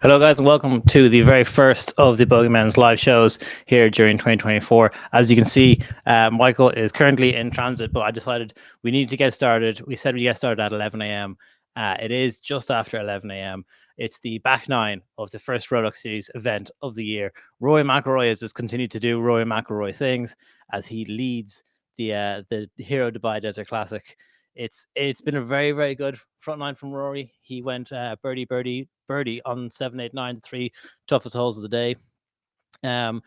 Hello, guys, and welcome to the very first of the Bogey Men's live shows here during 2024. As you can see, Michael is currently in transit, but I decided we needed to get started. We said we'd get started at 11 a.m. It is just after 11 a.m. It's the back nine of the first Rolex Series event of the year. Rory McIlroy has just continued to do Rory McIlroy things as he leads the Hero Dubai Desert Classic. It's been a very, very good front nine from Rory. He went birdie on 7, 8, 9, the three toughest holes of the day. To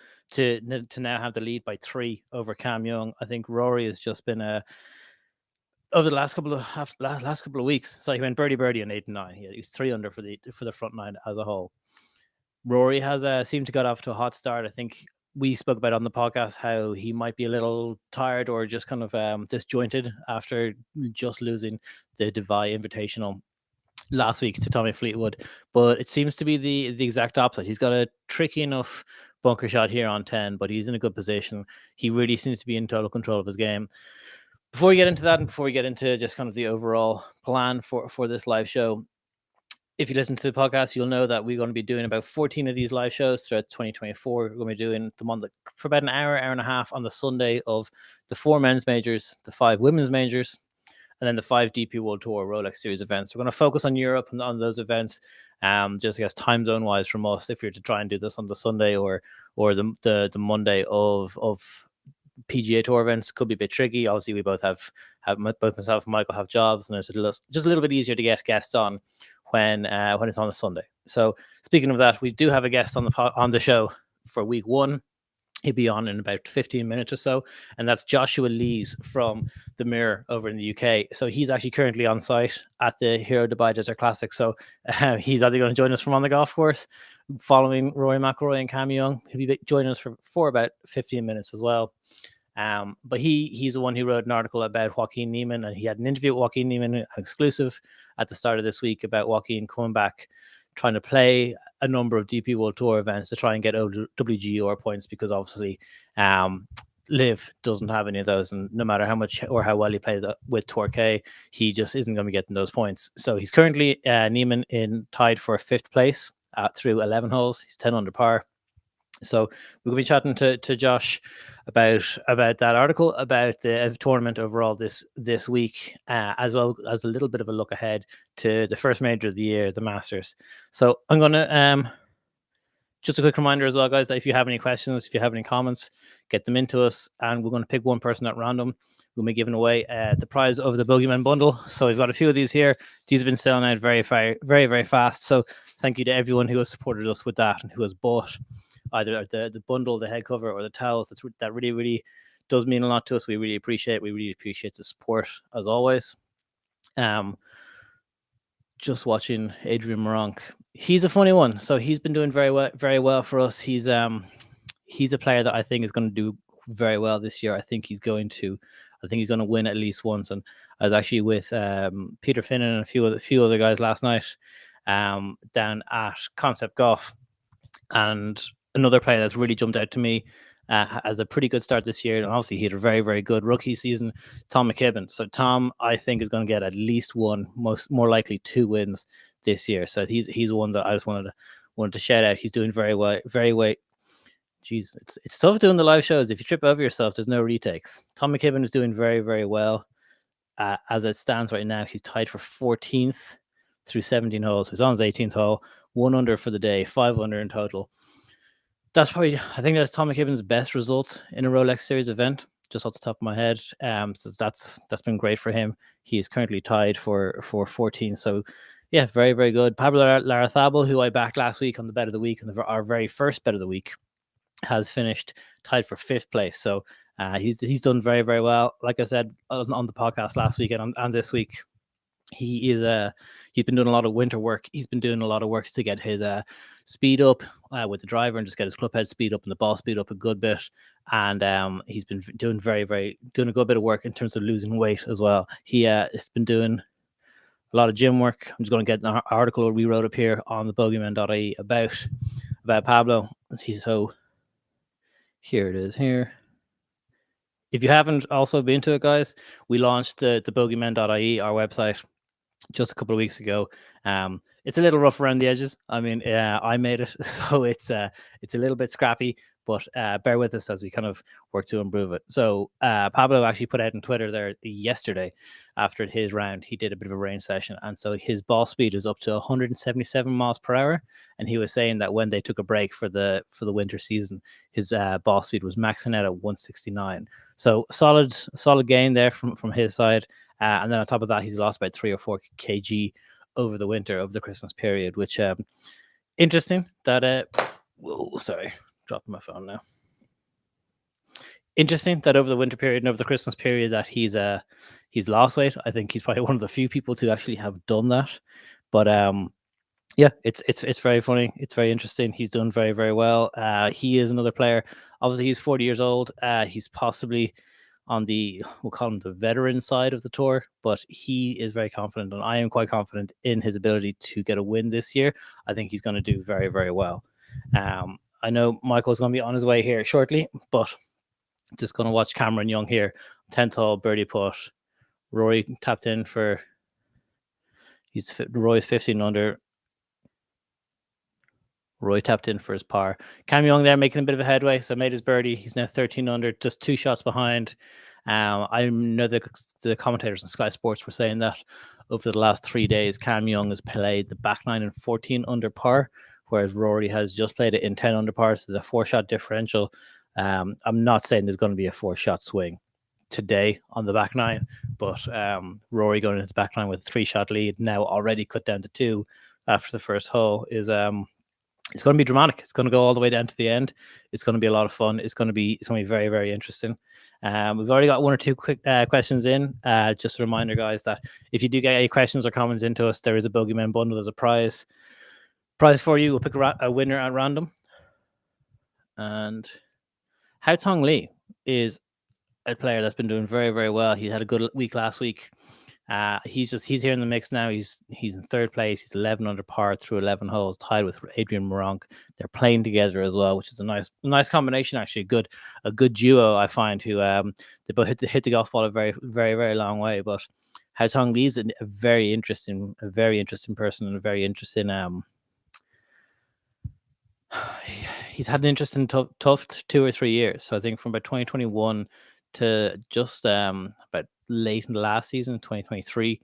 now have the lead by 3 over Cam Young. I think Rory has just been over the last couple of weeks. So he went birdie on 8 and 9. He was 3 under for the front nine as a whole. Rory has seemed to got off to a hot start. I think we spoke about on the podcast how he might be a little tired or just kind of disjointed after just losing the Dubai Invitational last week to Tommy Fleetwood, but it seems to be the exact opposite. He's got a tricky enough bunker shot here on 10, but he's in a good position. He really seems to be in total control of his game. Before we get into that, and before we get into just kind of the overall plan for this live show, if you listen to the podcast, you'll know that we're going to be doing about 14 of these live shows throughout 2024. We're going to be doing them for about an hour and a half on the Sunday of the 4 men's majors, the 5 women's majors, and then the 5 DP World Tour Rolex Series events. We're going to focus on Europe and on those events, just I guess time zone wise from us. If you're to try and do this on the Sunday or the Monday of PGA Tour events, could be a bit tricky. Obviously, we both have both myself and Michael have jobs, and it's just a little bit easier to get guests on when it's on a Sunday. So speaking of that, we do have a guest on the show for week 1. He'll be on in about 15 minutes or so, and that's Joshua Lees from the Mirror over in the UK. So he's actually currently on site at the Hero Dubai Desert Classic. So he's either going to join us from on the golf course, following Rory McIlroy and Cam Young. He'll be joining us for about 15 minutes as well. But he's the one who wrote an article about Joaquin Niemann, and he had an interview with Joaquin Niemann, an exclusive, at the start of this week about Joaquin coming back, trying to play a number of DP World Tour events to try and get WGR points, because obviously Liv doesn't have any of those, and no matter how much or how well he plays with Torquay, he just isn't going to be getting those points. So he's currently Niemann tied for 5th place through 11 holes. He's 10 under par. So we'll be chatting to Josh about that article, about the tournament overall this week, as well as a little bit of a look ahead to the first major of the year, the Masters. So I'm going to just a quick reminder as well, guys, that if you have any questions, if you have any comments, get them into us, and we're going to pick one person at random. We'll be giving away the prize of the Bogey Men bundle. So we've got a few of these here. These have been selling out very, very, very, very fast. So thank you to everyone who has supported us with that and who has bought either the bundle, the head cover, or the towels. That really, really does mean a lot to us. We really appreciate it. We really appreciate the support as always. Just watching Adrian Moronk. He's a funny one. So he's been doing very well for us. He's a player that I think is going to do very well this year. I think he's going to win at least once. And I was actually with Peter Finnan and a few other guys last night down at Concept Golf, and another player that's really jumped out to me has a pretty good start this year, and obviously he had a very, very good rookie season, Tom McKibben. So Tom, I think, is going to get at least one, more likely 2 wins this year. So he's one that I just wanted to shout out. He's doing very well. Jeez, it's tough doing the live shows. If you trip over yourself, there's no retakes. Tom McKibben is doing very, very well. As it stands right now, he's tied for 14th through 17 holes. So he's on his 18th hole, 1 under for the day, 5 under in total. I think that's Tom McKibben's best result in a Rolex Series event, just off the top of my head. So that's been great for him. He is currently tied for 14. So yeah, very, very good. Pablo Larrazabal, who I backed last week on the bet of the week, and our very first bet of the week, has finished tied for 5th place. So he's done very, very well. Like I said on the podcast last week and this week, he's been doing a lot of winter work. He's been doing a lot of work to get his speed up with the driver, and just get his club head speed up and the ball speed up a good bit. And he's been doing doing a good bit of work in terms of losing weight as well. He's been doing a lot of gym work. I'm just going to get an article we wrote up here on the bogeyman.ie about Pablo. So here it is here. If you haven't also been to it, guys, we launched the bogeyman.ie, our website, just a couple of weeks ago. It's a little rough around the edges. I mean, I made it, so it's a little bit scrappy, but bear with us as we kind of work to improve it. So Pablo actually put out on Twitter there yesterday after his round, he did a bit of a range session, and so his ball speed is up to 177 miles per hour. And he was saying that when they took a break for the winter season, his ball speed was maxing out at 169. So solid gain there from his side. And then on top of that, he's lost about 3 or 4 kg over the winter, of the Christmas period, which interesting that whoa, sorry, dropping my phone now. Interesting that over the winter period and over the Christmas period that he's lost weight. I think he's probably one of the few people to actually have done that. But yeah, it's very funny. It's very interesting. He's done very, very well. He is another player. Obviously, he's 40 years old. He's possibly on the, we'll call him the veteran side of the tour, but he is very confident, and I am quite confident in his ability to get a win this year. I think he's going to do very, very well. I know Michael's going to be on his way here shortly, but just going to watch Cameron Young here. 10th hole, birdie putt. Rory tapped in for, Roy's 15 under. Roy tapped in for his par. Cam Young there making a bit of a headway, so made his birdie. He's now 13 under, just 2 shots behind. I know the commentators on Sky Sports were saying that over the last 3 days, Cam Young has played the back nine in 14 under par, whereas Rory has just played it in 10 under par, so the 4-shot differential. I'm not saying there's going to be a 4-shot swing today on the back nine, but Rory going into the back nine with a 3-shot lead, now already cut down to 2 after the first hole, is it's going to be dramatic. It's going to go all the way down to the end. It's going to be a lot of fun. It's going to be very, very interesting. We've already got 1 or 2 quick questions in. Just a reminder, guys, that if you do get any questions or comments into us, there is a Bogey Men bundle. There's a prize for you. We'll pick a winner at random. And Hao Tong Lee is a player that's been doing very, very well. He had a good week last week. He's here in the mix now. He's in 3rd place. He's 11 under par through 11 holes, tied with Adrian Moronk. They're playing together as well, which is a nice combination. Actually, a good duo, I find. Who they both hit the golf ball a very, very, very long way. But Hao Tong Lee is a very interesting person, and a very interesting. He's had an interesting tough 2 or 3 years. So I think from about 2021 to just about late in the last season, 2023,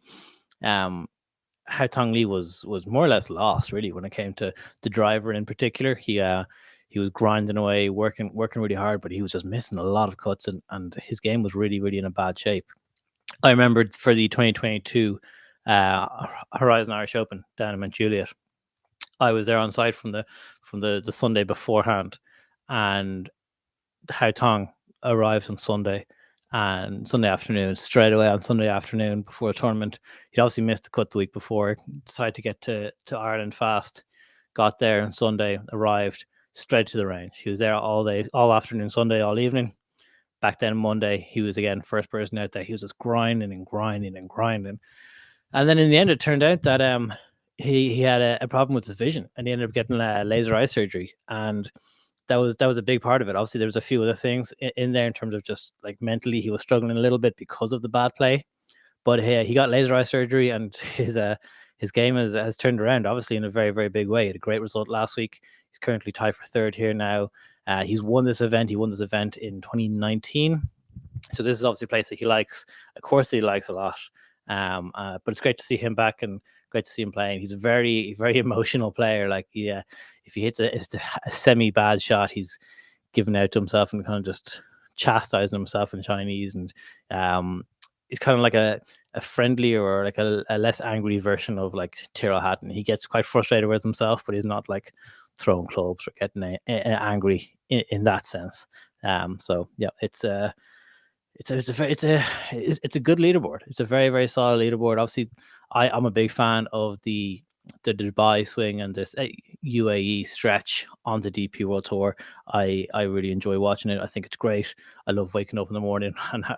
Hao Tong Lee was more or less lost, really, when it came to the driver in particular. He was grinding away, working really hard, but he was just missing a lot of cuts, and his game was really, really in a bad shape. I remembered for the 2022 Horizon Irish Open down in Mount Juliet, I was there on site from the Sunday beforehand, and Hao Tong arrived on Sunday afternoon, straight away on Sunday afternoon before the tournament. He'd obviously missed the cut the week before, decided to get to Ireland fast, got there on Sunday, arrived straight to the range. He was there all day, all afternoon, Sunday, all evening. Back then Monday, he was again first person out there. He was just grinding. And then in the end, it turned out that he had a problem with his vision, and he ended up getting laser eye surgery. And that was a big part of it. Obviously, there was a few other things in there in terms of just like mentally, he was struggling a little bit because of the bad play. But he got laser eye surgery, and his game has turned around, obviously, in a very, very big way. He had a great result last week. He's currently tied for 3rd here now. He's won this event. He won this event in 2019. So this is obviously a place that he likes. Of course, he likes a lot. But it's great to see him back, and great to see him playing. He's a very, very emotional player. Like, if he hits a semi-bad shot, he's giving out to himself and kind of just chastising himself in Chinese. And it's kind of like a friendlier or like a less angry version of like Tyrrell Hatton. He gets quite frustrated with himself, but he's not like throwing clubs or getting angry in that sense. So yeah, it's a good leaderboard. It's a very, very solid leaderboard. Obviously, I'm a big fan of the Dubai swing and this UAE stretch on the DP World Tour. I really enjoy watching it. I think it's great. I love waking up in the morning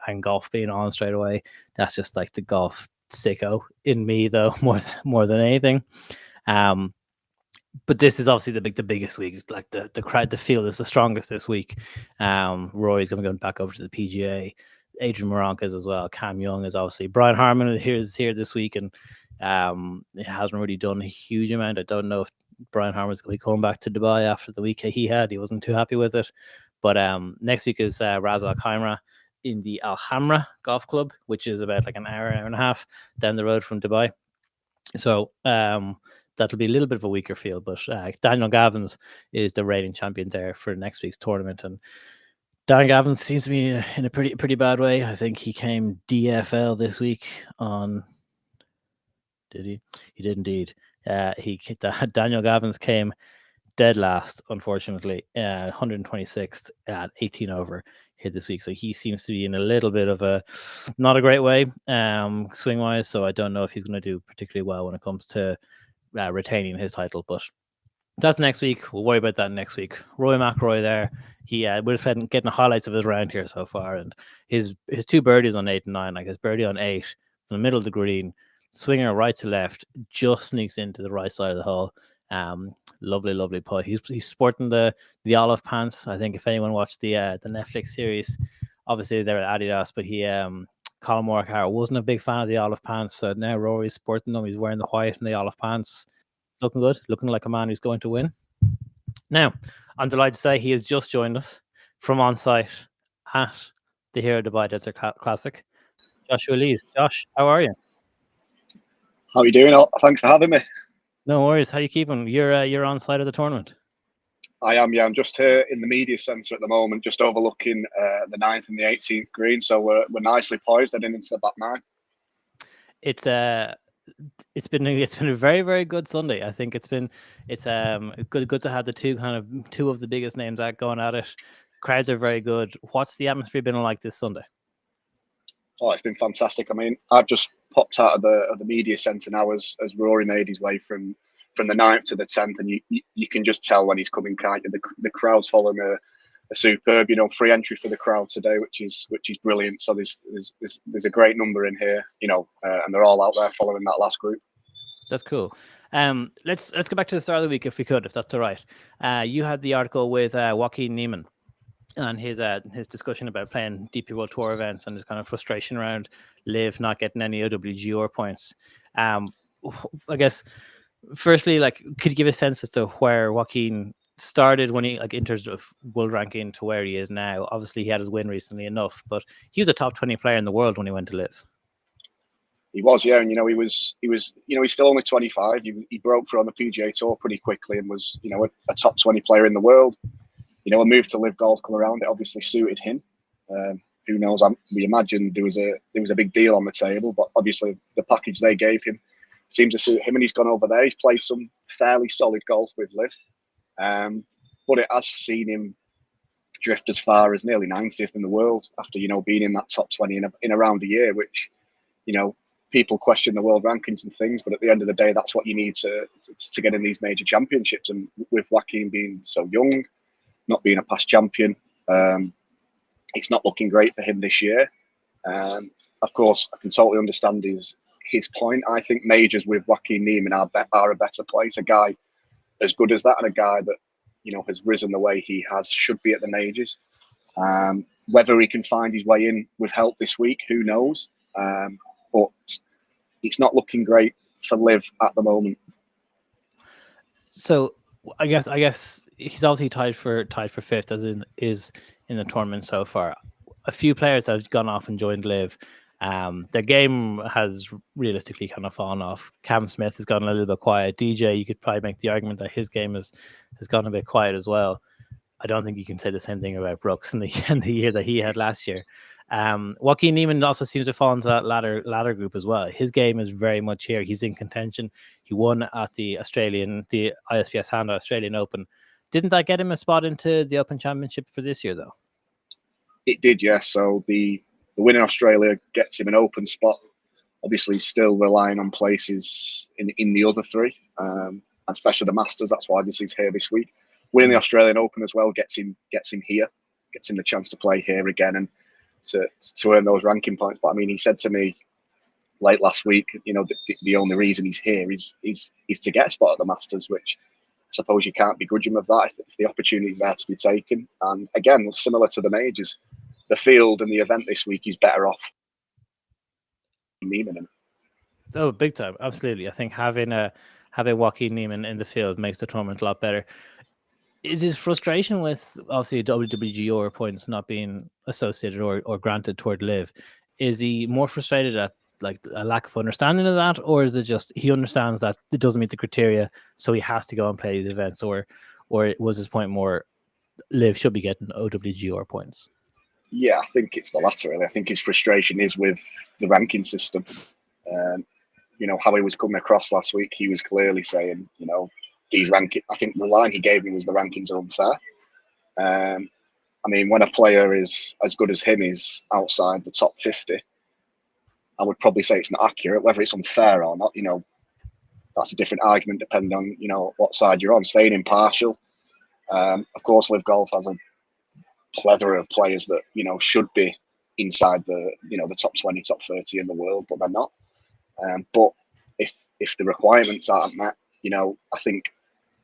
and golf being on straight away. That's just like the golf sicko in me, though, more than anything. But this is obviously the biggest week. Like the crowd, the field is the strongest this week. Rory's going to go back over to the PGA. Adrian Moronk is as well. Cam Young is obviously. Brian Harman is here this week, and It hasn't really done a huge amount. I don't know if Brian Harman's going to be coming back to Dubai after the week he had. He wasn't too happy with it. But next week is Raz Al Khaimah in the Al Hamra Golf Club, which is about like an hour and a half down the road from Dubai. So that'll be a little bit of a weaker field. But Daniel Gavins is the reigning champion there for next week's tournament. And Dan Gavins seems to be in a pretty bad way. I think he came DFL this week on... Did he? He did indeed. Daniel Gavins came dead last, unfortunately, 126th at 18 over here this week. So he seems to be in a little bit of a not a great way swing wise. So I don't know if he's going to do particularly well when it comes to retaining his title. But that's next week. We'll worry about that next week. Roy McIlroy there. We're getting the highlights of his round here so far, and his two birdies on 8 and 9, like his birdie on 8 in the middle of the green, swinger right to left, just sneaks into the right side of the hole. Lovely putt. He's sporting the olive pants. I think if anyone watched the Netflix series, obviously they're at Adidas, but Colin Morikawa wasn't a big fan of the olive pants. So now Rory's sporting them. He's wearing the white and the olive pants. Looking good, looking like a man who's going to win. Now, I'm delighted to say he has just joined us from on site at the Hero Dubai Desert Classic. Joshua Lees. Josh, how are you? How are you doing? Thanks for having me. No worries. How are you keeping? You're on site of the tournament. I am, yeah. I'm just here in the media centre at the moment, just overlooking the 9th and the 18th green. So we're nicely poised heading into the back 9. It's been a very, very good Sunday. I think it's good to have the two of the biggest names going at it. Crowds are very good. What's the atmosphere been like this Sunday? Oh, it's been fantastic. I mean, I've just popped out of the media centre now as Rory made his way from the 9th to the 10th, and you can just tell when he's coming. Can't you? The crowd's following a superb, free entry for the crowd today, which is brilliant. So there's a great number in here, and they're all out there following that last group. That's cool. Let's go back to the start of the week if that's all right. You had the article with Joaquin Niemann and his discussion about playing DP World Tour events and his kind of frustration around Liv not getting any OWGR points. I guess firstly, could you give a sense as to where Joaquin started when he in terms of world ranking to where he is now? Obviously, he had his win recently enough, but he was a top 20 player in the world when he went to Liv. He was, yeah, and he was, he's still only 25. He broke through on the PGA Tour pretty quickly and was, a top 20 player in the world. A move to Live Golf come around. It obviously suited him. Who knows? We imagine there was a big deal on the table, but obviously the package they gave him seems to suit him, and he's gone over there. He's played some fairly solid golf with Liv, but it has seen him drift as far as nearly 90th in the world after being in that top 20 in around a year, which people question the world rankings and things, but at the end of the day, that's what you need to get in these major championships. And with Joaquin being so young, not being a past champion, it's not looking great for him this year. Of course, I can totally understand his point. I think majors with Joaquin Niemann are a better place. A guy as good as that, and a guy that has risen the way he has, should be at the majors. Whether he can find his way in with help this week, who knows? But it's not looking great for Liv at the moment. So I guess he's obviously tied for 5th, as is in the tournament so far. A few players have gone off and joined Liv. Their game has realistically kind of fallen off. Cam Smith has gone a little bit quiet. DJ, you could probably make the argument that his game has gone a bit quiet as well. I don't think you can say the same thing about Brooks in the year that he had last year. Joaquin Niemann also seems to fall into that latter group as well. His game is very much here. He's in contention. He won at the ISPS Honda Australian Open. Didn't that get him a spot into the Open Championship for this year, though? It did, yes. So the win in Australia gets him an open spot. Obviously, he's still relying on places in the other 3, and especially the Masters. That's why obviously he's here this week. Winning the Australian Open as well gets him here, gets him the chance to play here again and to earn those ranking points. But I mean, he said to me late last week, the only reason he's here is to get a spot at the Masters, which I suppose you can't begrudge him of that if the opportunity is there to be taken. And again, similar to the majors, the field and the event this week is better off. Oh, big time, absolutely. I think having Joaquin Neiman in the field makes the tournament a lot better. Is his frustration with obviously WWGO points not being associated or granted toward Live? Is he more frustrated at like a lack of understanding of that, or is it just he understands that it doesn't meet the criteria, so he has to go and play these events, or was his point more Live should be getting OWGO points? Yeah, I think it's the latter. Really, I think his frustration is with the ranking system. Um, how he was coming across last week. He was clearly saying, these ranking. I think the line he gave me was the rankings are unfair. I mean, when a player is as good as him is outside the top 50, I would probably say it's not accurate. Whether it's unfair or not, that's a different argument depending on, what side you're on. Staying impartial. Of course, Live Golf has a plethora of players that, should be inside the top 20, top 30 in the world, but they're not. But if the requirements aren't met, I think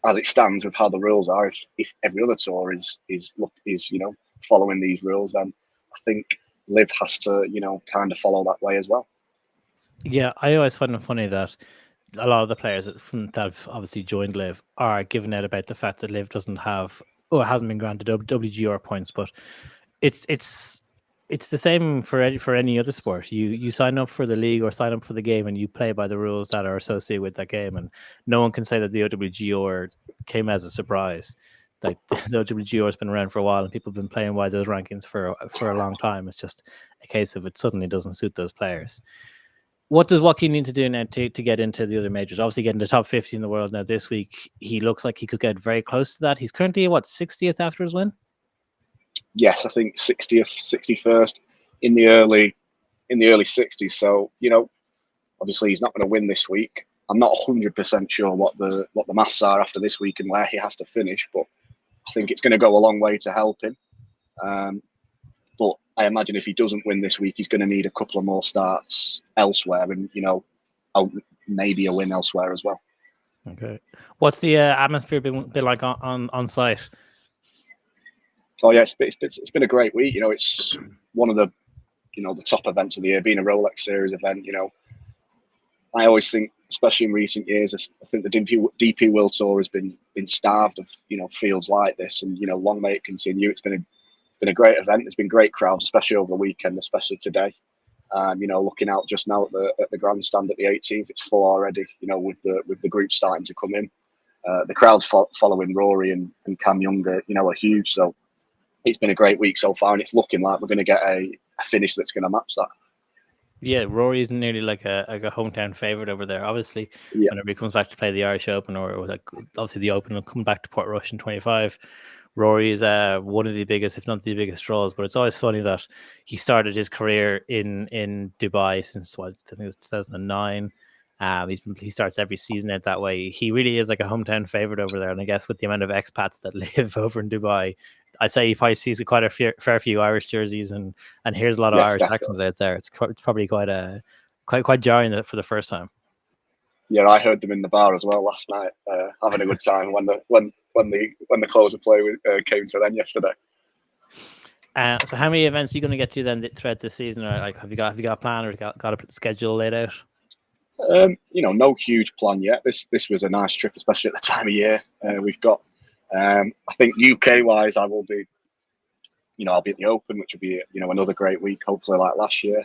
as it stands with how the rules are, if every other tour is following these rules, then I think Liv has to kind of follow that way as well. Yeah, I always find it funny that a lot of the players that have obviously joined Liv are giving out about the fact that Liv doesn't have, it hasn't been granted WGR points, but it's the same for any other sport. You sign up for the league or sign up for the game, and you play by the rules that are associated with that game, and no one can say that the OWGR came as a surprise. Like the OWGR has been around for a while, and people have been playing by those rankings for a long time. It's just a case of it suddenly doesn't suit those players. What does Joaquin need to do now to get into the other majors? Obviously, getting the top 50 in the world now this week. He looks like he could get very close to that. He's currently, 60th after his win? Yes, I think 60th, 61st in the early 60s. So, obviously he's not going to win this week. I'm not 100% sure what the maths are after this week and where he has to finish, but I think it's going to go a long way to help him. But I imagine if he doesn't win this week, he's going to need a couple of more starts elsewhere, and maybe a win elsewhere as well. Okay. What's the atmosphere been like on site? Oh yeah, it's been a great week. It's one of the the top events of the year, being a Rolex Series event. I always think, especially in recent years, I think the DP World Tour has been starved of fields like this, and long may it continue. It's been a great event. There's been great crowds, especially over the weekend, especially today. Looking out just now at the grandstand at the 18th, it's full already. With the group starting to come in, the crowds following Rory and Cam Young are huge. So it's been a great week so far, and it's looking like we're going to get a finish that's going to match that. Yeah, Rory is nearly like a hometown favorite over there. Obviously, whenever he comes back to play the Irish Open or like obviously the Open, will come back to Portrush in 25. Rory is one of the biggest, if not the biggest, draws. But it's always funny that he started his career in Dubai since I think it was 2009. He starts every season out that way. He really is like a hometown favorite over there, and I guess with the amount of expats that live over in Dubai, I'd say he probably sees quite a fair few Irish jerseys and hears a lot of Irish accents out there. It's probably quite jarring for the first time. Yeah, I heard them in the bar as well last night, having a good time when the close of play came to them yesterday. So how many events are you going to get to then throughout the season? Or like have you got a plan or got a schedule laid out? No huge plan yet. This was a nice trip, especially at the time of year we've got. I think UK wise, I will be. I'll be at the Open, which will be another great week, hopefully like last year.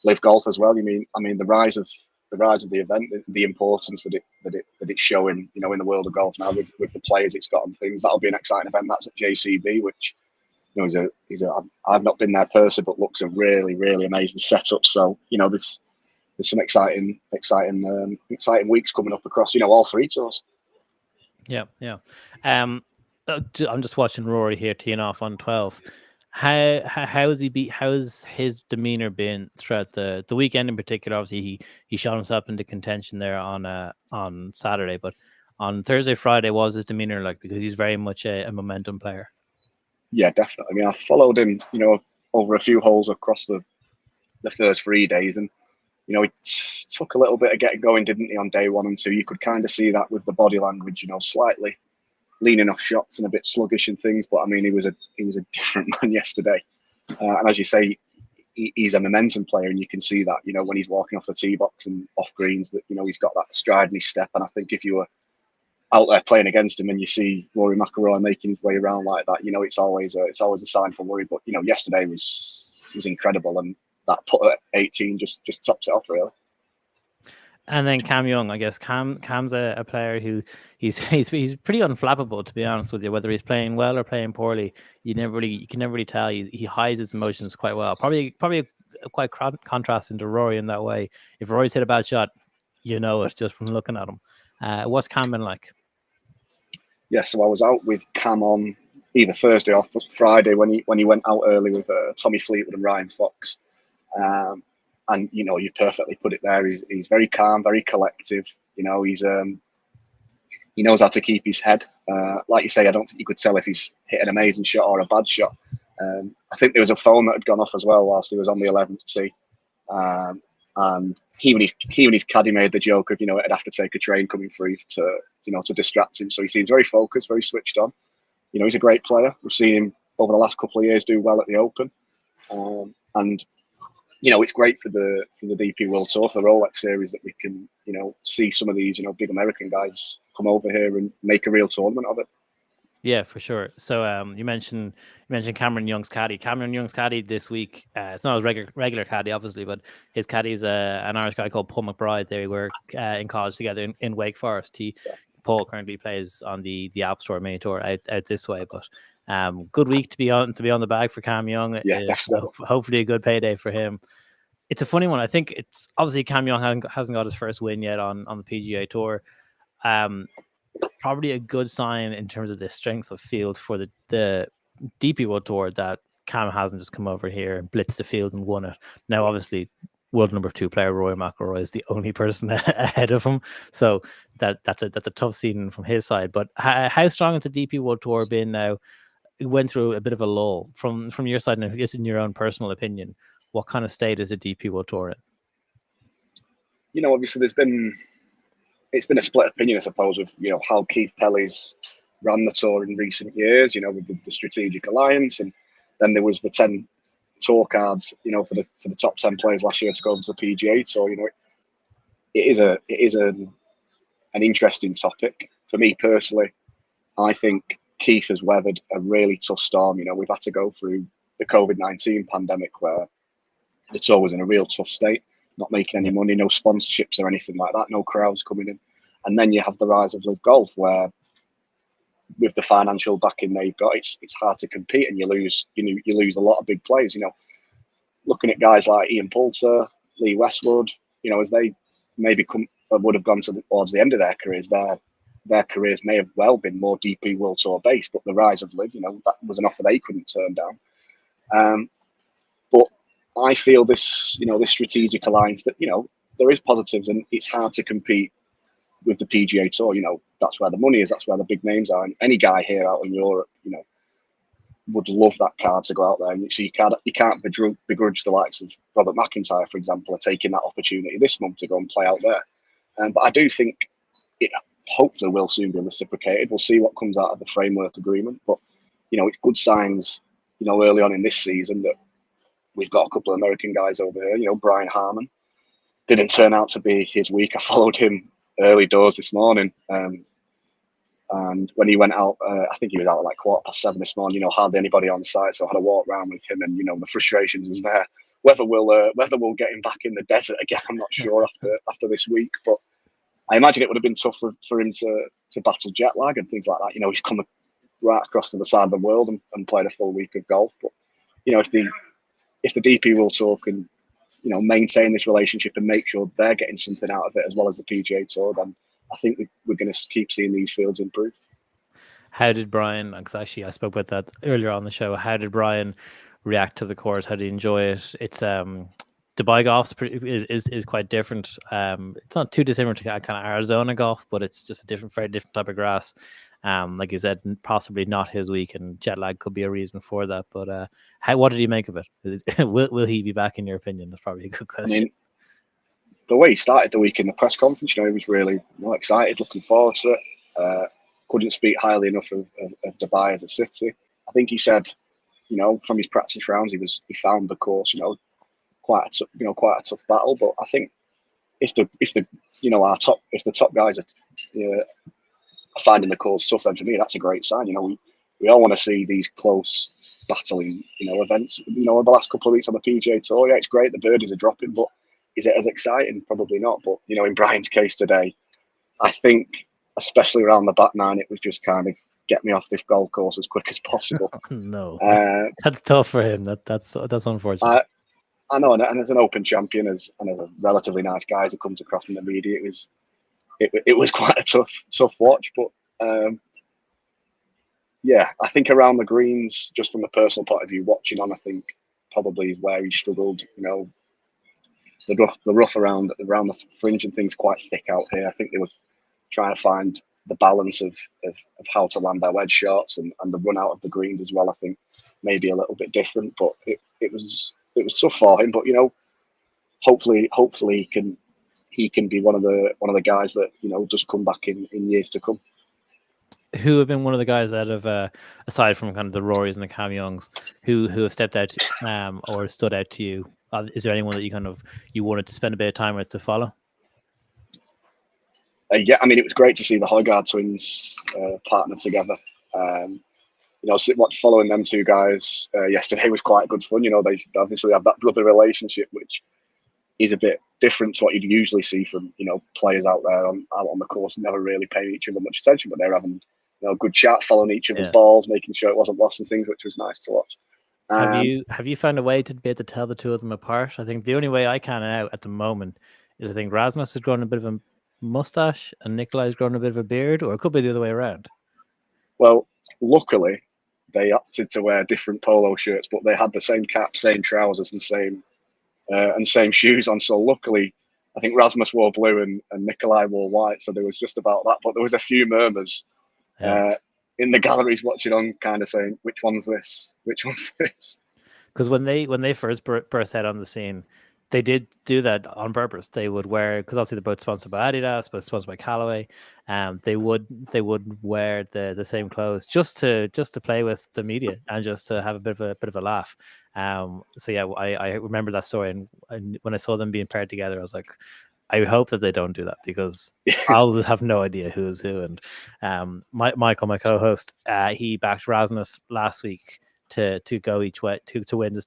Live Golf as well. I mean the rise of the event, the importance that it's showing, in the world of golf now with the players it's got and things. That'll be an exciting event. That's at JCB, which I've not been there personally, but looks a really, really amazing setup. So there's some exciting weeks coming up across all three tours. Yeah. I'm just watching Rory here teeing off on 12. How has his demeanor been throughout the weekend in particular? Obviously, he shot himself into contention there on Saturday, but on Thursday, Friday, what was his demeanor like? Because he's very much a momentum player. Yeah, definitely. I mean, I followed him, over a few holes across the first 3 days, and he took a little bit of getting going, didn't he, on day 1 and 2? You could kind of see that with the body language, slightly leaning off shots and a bit sluggish and things. But I mean, he was a different man yesterday. And as you say, he's a momentum player, and you can see that, you know, when he's walking off the tee box and off greens, that, you know, he's got that stride in his step. And I think if you were out there playing against him and you see Rory McIlroy making his way around like that, you know, it's always a sign for worry. But, you know, yesterday was incredible, and that putt at 18 just tops it off, really. And then Cam Young, I guess Cam's a player who he's pretty unflappable, to be honest with you. Whether he's playing well or playing poorly, you can never really tell. He hides his emotions quite well. Probably a quite contrast into Rory in that way. If Rory's hit a bad shot, you know it just from looking at him. What's Cam been like? Yeah, so I was out with Cam on either Thursday or Friday when he went out early with Tommy Fleetwood and Ryan Fox. And, you know, you perfectly put it there. He's very calm, very collective. You know, he knows how to keep his head. Like you say, I don't think you could tell if he's hit an amazing shot or a bad shot. I think there was a phone that had gone off as well whilst he was on the 11th tee. And he and his caddy made the joke of, you know, it'd have to take a train coming through to distract him. So he seems very focused, very switched on. You know, he's a great player. We've seen him over the last couple of years do well at the Open. And you know, it's great for the DP World Tour, for the Rolex Series, that we can, you know, see some of these, you know, big American guys come over here and make a real tournament of it. Yeah, for sure. So you mentioned Cameron Young's caddy. Cameron Young's caddy this week. It's not his regular caddy, obviously, but his caddy is an Irish guy called Paul McBride. They were in college together in Wake Forest. Paul currently plays on the Alps Tour Mini Tour out this way. But good week to be on the bag for Cam Young. Yeah, definitely. Hopefully a good payday for him. It's a funny one. I think it's obviously Cam Young hasn't got his first win yet on the PGA Tour. Probably a good sign in terms of the strength of field for the DP World Tour that Cam hasn't just come over here and blitzed the field and won it. Now, obviously, world number 2 player Rory McIlroy is the only person ahead of him, so that's a tough season from his side. But how strong has the DP World Tour been now? It went through a bit of a lull from your side, and just in your own personal opinion, what kind of state is the DP World Tour in? You know, obviously it's been a split opinion, I suppose, of, you know, how Keith Pelley's ran the tour in recent years, you know, with the strategic alliance, and then there was the 10 tour cards, you know, for the top 10 players last year to go over to the PGA Tour. You know, it is an interesting topic. For me personally, I think Keith has weathered a really tough storm. You know, we've had to go through the COVID-19 pandemic where the tour was in a real tough state, not making any money, no sponsorships or anything like that, no crowds coming in. And then you have the rise of Live Golf, where with the financial backing they've got, it's hard to compete, and you lose a lot of big players. You know, looking at guys like Ian Poulter, Lee Westwood, you know, as they maybe would have gone towards the end of their careers, their careers may have well been more DP World Tour based, but the rise of Live, you know, that was an offer they couldn't turn down. But I feel this strategic alliance, that, you know, there is positives, and it's hard to compete with the PGA Tour. You know, that's where the money is, that's where the big names are, and any guy here out in Europe, you know, would love that card to go out there. And so you can't begrudge the likes of Robert McIntyre, for example, are taking that opportunity this month to go and play out there. But I do think it hopefully will soon be reciprocated. We'll see what comes out of the framework agreement. But, you know, it's good signs, you know, early on in this season that we've got a couple of American guys over here. You know, Brian Harman didn't turn out to be his week. I followed him early doors this morning. And when he went out, I think he was out at like 7:15 this morning. You know, hardly anybody on site, so I had a walk around with him, and, you know, the frustrations was there. Whether we'll get him back in the desert again, I'm not sure after this week. But I imagine it would have been tough for him to battle jet lag and things like that. You know, he's come right across to the side of the world and played a full week of golf. But, you know, if the DP World Tour can, you know, maintain this relationship and make sure they're getting something out of it as well as the PGA Tour, then I think we're going to keep seeing these fields improve. How did Brian, because actually I spoke about that earlier on the show, how did Brian react to the course? How did he enjoy it? It's Dubai golf is quite different. It's not too dissimilar to kind of Arizona golf, but it's just very different type of grass. Like you said, possibly not his week, and jet lag could be a reason for that. But what did he make of it? Will he be back, in your opinion? That's probably a good question. I mean, the way he started the week in the press conference, you know, he was really, you know, excited, looking forward to it. Couldn't speak highly enough of Dubai as a city. I think he said, you know, from his practice rounds, he found the course, you know, quite a tough battle. But I think if the top guys are finding the course tough, then for me that's a great sign. We all want to see these close battling events. The last couple of weeks on the PGA Tour, yeah, it's great. The birdies are dropping, but is it as exciting? Probably not. But in Brian's case today, I think especially around the back nine, it was just kind of get me off this golf course as quick as possible. No, that's tough for him. That's unfortunate. I know, and as an Open champion, and as a relatively nice guy as it comes across in the media, it was quite a tough watch. But yeah, I think around the greens, just from a personal point of view, watching on, I think probably is where he struggled. The rough around the fringe and things quite thick out here. I think they were trying to find the balance of how to land their wedge shots and the run out of the greens as well. I think maybe a little bit different, but it was tough for him. But hopefully he can be one of the guys that does come back in years to come. Who have been one of the guys that have, aside from kind of the Rorys and the Cam Youngs, who have stepped out or stood out to you? Is there anyone that you wanted to spend a bit of time with to follow? Yeah, I mean, it was great to see the Højgaard twins partner together. Following them two guys yesterday was quite good fun. They obviously have that brother relationship, which is a bit different to what you'd usually see from players out there out on the course, never really paying each other much attention, but they're having a good chat, following each other's balls, making sure it wasn't lost and things, which was nice to watch. Have you found a way to be able to tell the two of them apart? I think the only way I can now at the moment is I think Rasmus has grown a bit of a mustache and Nikolai's grown a bit of a beard, or it could be the other way around. Well, luckily they opted to wear different polo shirts, but they had the same cap, same trousers, and same shoes on. So luckily, I think Rasmus wore blue and Nikolai wore white. So there was just about that. But there was a few murmurs in the galleries watching on, kind of saying, "Which one's this? Which one's this?" Because when they first burst out on the scene, they did do that on purpose. They would wear, because obviously they're both sponsored by Adidas, both sponsored by Callaway. They would wear the same clothes just to play with the media and just to have a bit of a laugh. So yeah, I remember that story, and when I saw them being paired together, I was like, I hope that they don't do that, because I'll just have no idea who is who. And Michael, my co-host, he backed Rasmus last week to go each way to win the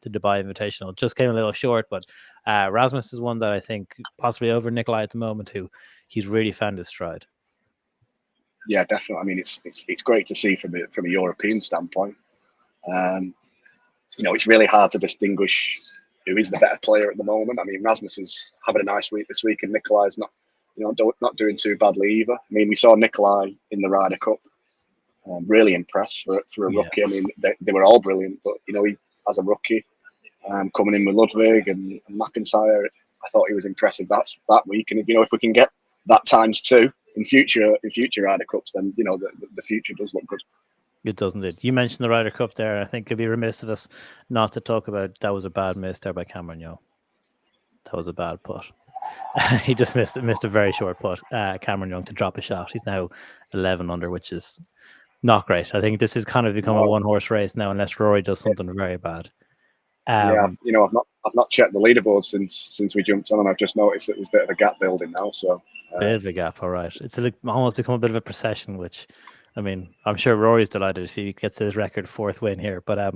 Dubai Invitational. Just came a little short, but Rasmus is one that I think possibly over Nikolai at the moment, who he's really found his stride. Yeah, definitely. I mean, it's great to see from a European standpoint. It's really hard to distinguish who is the better player at the moment. I mean, Rasmus is having a nice week this week, and Nikolai's not doing too badly either. I mean, we saw Nikolai in the Ryder Cup. Really impressed for a rookie. I mean, they were all brilliant, but he, as a rookie, coming in with Ludwig and McIntyre, I thought he was impressive that week. And if we can get that times two in future Ryder Cups, then the future does look good. It doesn't it? You mentioned the Ryder Cup there. I think it'd be remiss of us not to talk about that. Was a bad miss there by Cameron Young. That was a bad putt. He just missed a very short putt. Cameron Young to drop a shot. He's now 11 under, which is not great. I think this has kind of become a one-horse race now, unless Rory does something very bad. I've not checked the leaderboard since we jumped on, and I've just noticed that there's a bit of a gap building now. So bit of a gap, all right. It's almost become a bit of a procession, which, I mean, I'm sure Rory's delighted if he gets his record fourth win here. But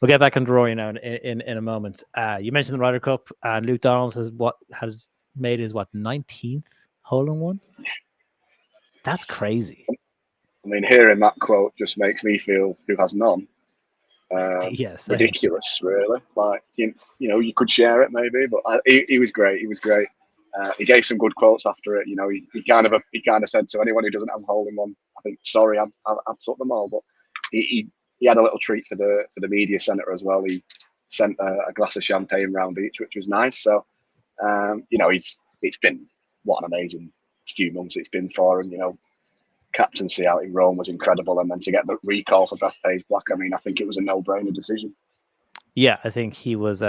we'll get back into Rory now in a moment. You mentioned the Ryder Cup, and Luke Donald has made his 19th hole-in-one. That's crazy. I mean, hearing that quote just makes me feel who has none. Yes, ridiculous, really. Like you could share it maybe, but he was great. He was great. He gave some good quotes after it. He kind of said to anyone who doesn't have a hole in one, I think, sorry, I've took them all. But he had a little treat for the media centre as well. He sent a glass of champagne round each, which was nice. So it's been what an amazing few months it's been for him. Captaincy out in Rome was incredible, and then to get the recall for Bethpage Black, I mean, I think it was a no-brainer decision. Yeah, I think he was.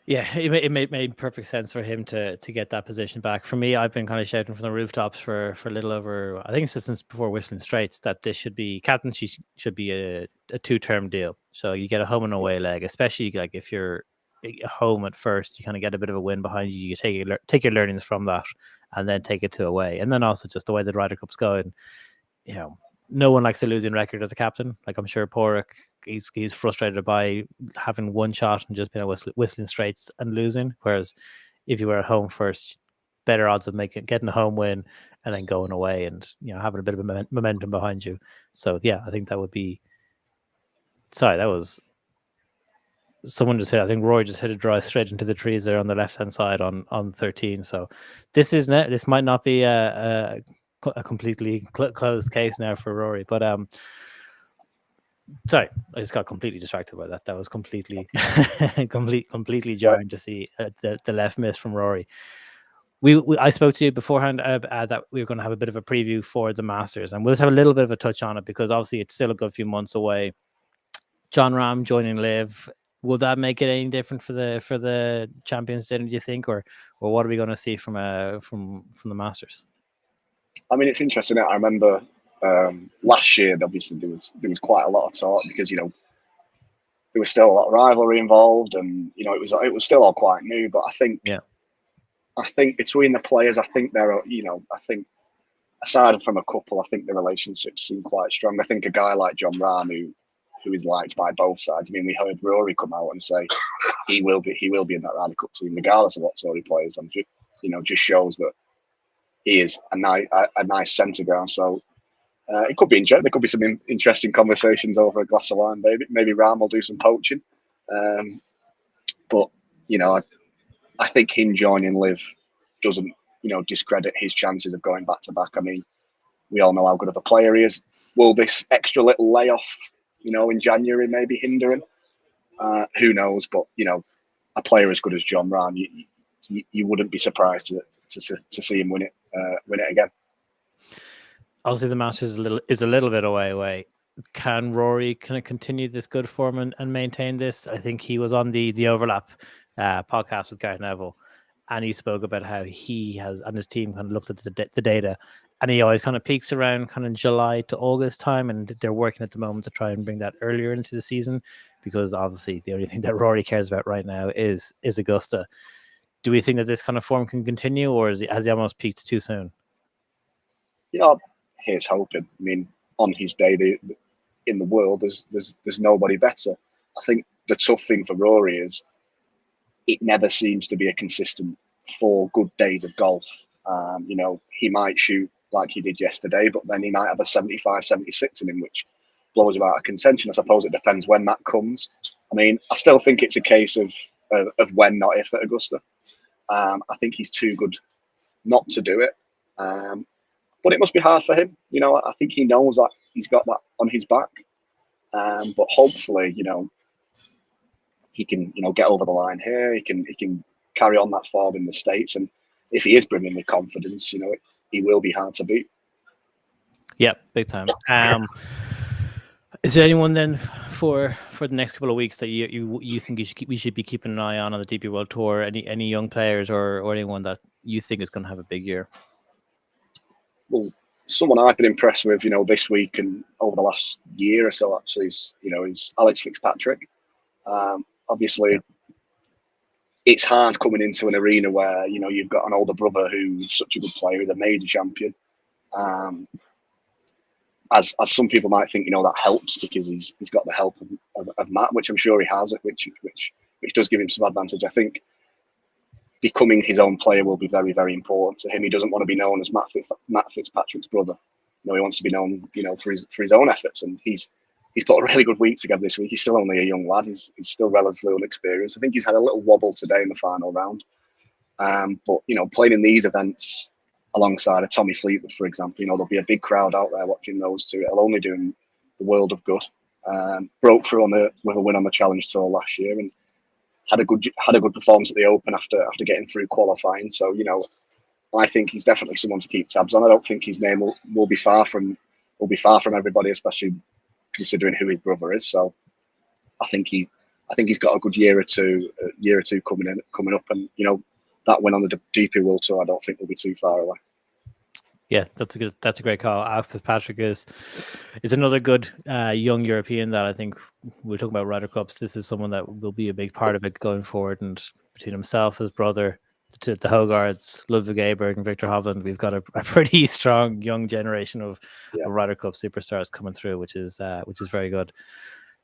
It made perfect sense for him to get that position back. For me, I've been kind of shouting from the rooftops for a little over, I think since before Whistling Straits, that this captaincy should be a 2-term deal. So you get a home and away leg, especially like if you're home at first, you kind of get a bit of a win behind you. You take your learnings from that, and then take it to away. And then also just the way the Ryder Cup's going, no one likes a losing record as a captain. Like, I'm sure Porrick, he's frustrated by having one shot and just being whistling straights and losing. Whereas if you were at home first, better odds of getting a home win and then going away and having a bit of momentum behind you. So yeah, I think that would be. Sorry, that was someone just hit. I think Roy just hit a drive straight into the trees there on the left hand side on 13. So this might not be a completely closed case now for Rory, but sorry, I just got completely distracted by that. That was completely completely jarring to see the left miss from Rory. I spoke to you beforehand that we were going to have a bit of a preview for the Masters, and we'll just have a little bit of a touch on it because obviously it's still a good few months away. John Rahm joining Liv, will that make it any different for the Champions Dinner, do you think, or what are we going to see from the Masters? I mean, it's interesting. I remember last year, obviously there was quite a lot of talk because there was still a lot of rivalry involved, and it was still all quite new. But I think between the players, I think I think aside from a couple, I think the relationships seem quite strong. I think a guy like John Rahm, who is liked by both sides. I mean, we heard Rory come out and say he will be in that Ryder Cup team regardless of what sort he plays on. Just shows that he is a nice centre ground. So it could be interesting. There could be some interesting conversations over a glass of wine. Maybe Rahm will do some poaching. But I think him joining Liv doesn't discredit his chances of going back to back. I mean, we all know how good of a player he is. Will this extra little layoff, in January maybe hinder him? Who knows? But a player as good as John Rahm, you wouldn't be surprised to see him win it again. Obviously, the Masters is a little bit away. Can Rory kind of continue this good form and maintain this? I think he was on the Overlap podcast with Gareth Neville, and he spoke about how he has and his team kind of looked at the data, and he always kind of peaks around kind of July to August time, and they're working at the moment to try and bring that earlier into the season because obviously the only thing that Rory cares about right now is Augusta. Do we think that this kind of form can continue, or has he almost peaked too soon? Here's hoping. I mean, on his day in the world, there's nobody better. I think the tough thing for Rory is it never seems to be a consistent 4 good days of golf. He might shoot like he did yesterday, but then he might have a 75, 76 in him, which blows him out of contention. I suppose it depends when that comes. I mean, I still think it's a case of when, not if, at Augusta. I think he's too good not to do it. But it must be hard for him. I think he knows that he's got that on his back. But hopefully, he can, get over the line here. He can carry on that form in the States. And if he is brimming with confidence, he will be hard to beat. Yeah, big time. Is there anyone then for the next couple of weeks that you think we should be keeping an eye on the DP World Tour? Any young players or anyone that you think is going to have a big year? Well, someone I've been impressed with, this week and over the last year or so, actually, is Alex Fitzpatrick. Obviously, it's hard coming into an arena where you've got an older brother who's such a good player, he's a major champion. As some people might think, that helps because he's got the help of Matt, which I'm sure he has, which does give him some advantage. I think becoming his own player will be very, very important to him. He doesn't want to be known as Matt Fitzpatrick's brother. He wants to be known, for his own efforts. And he's put a really good week together this week. He's still only a young lad. He's still relatively unexperienced. I think he's had a little wobble today in the final round. But playing in these events alongside a Tommy Fleetwood, for example, there'll be a big crowd out there watching those two. It'll only do him the world of good. Broke through with a win on the Challenge Tour last year and had a good performance at the Open after getting through qualifying. So I think he's definitely someone to keep tabs on. I don't think his name will be far from everybody, especially considering who his brother is. So I think he's got a good year or two coming up, and that win on the DP World Tour I don't think will be too far away. Yeah, that's a great call. Alex Fitzpatrick is another good young European that I think we're talking about Ryder Cups. This is someone that will be a big part of it going forward. And between himself, his brother, the Hogarths, Ludwig Aberg, and Victor Hovland, we've got a pretty strong young generation of Ryder Cup superstars coming through, which is very good.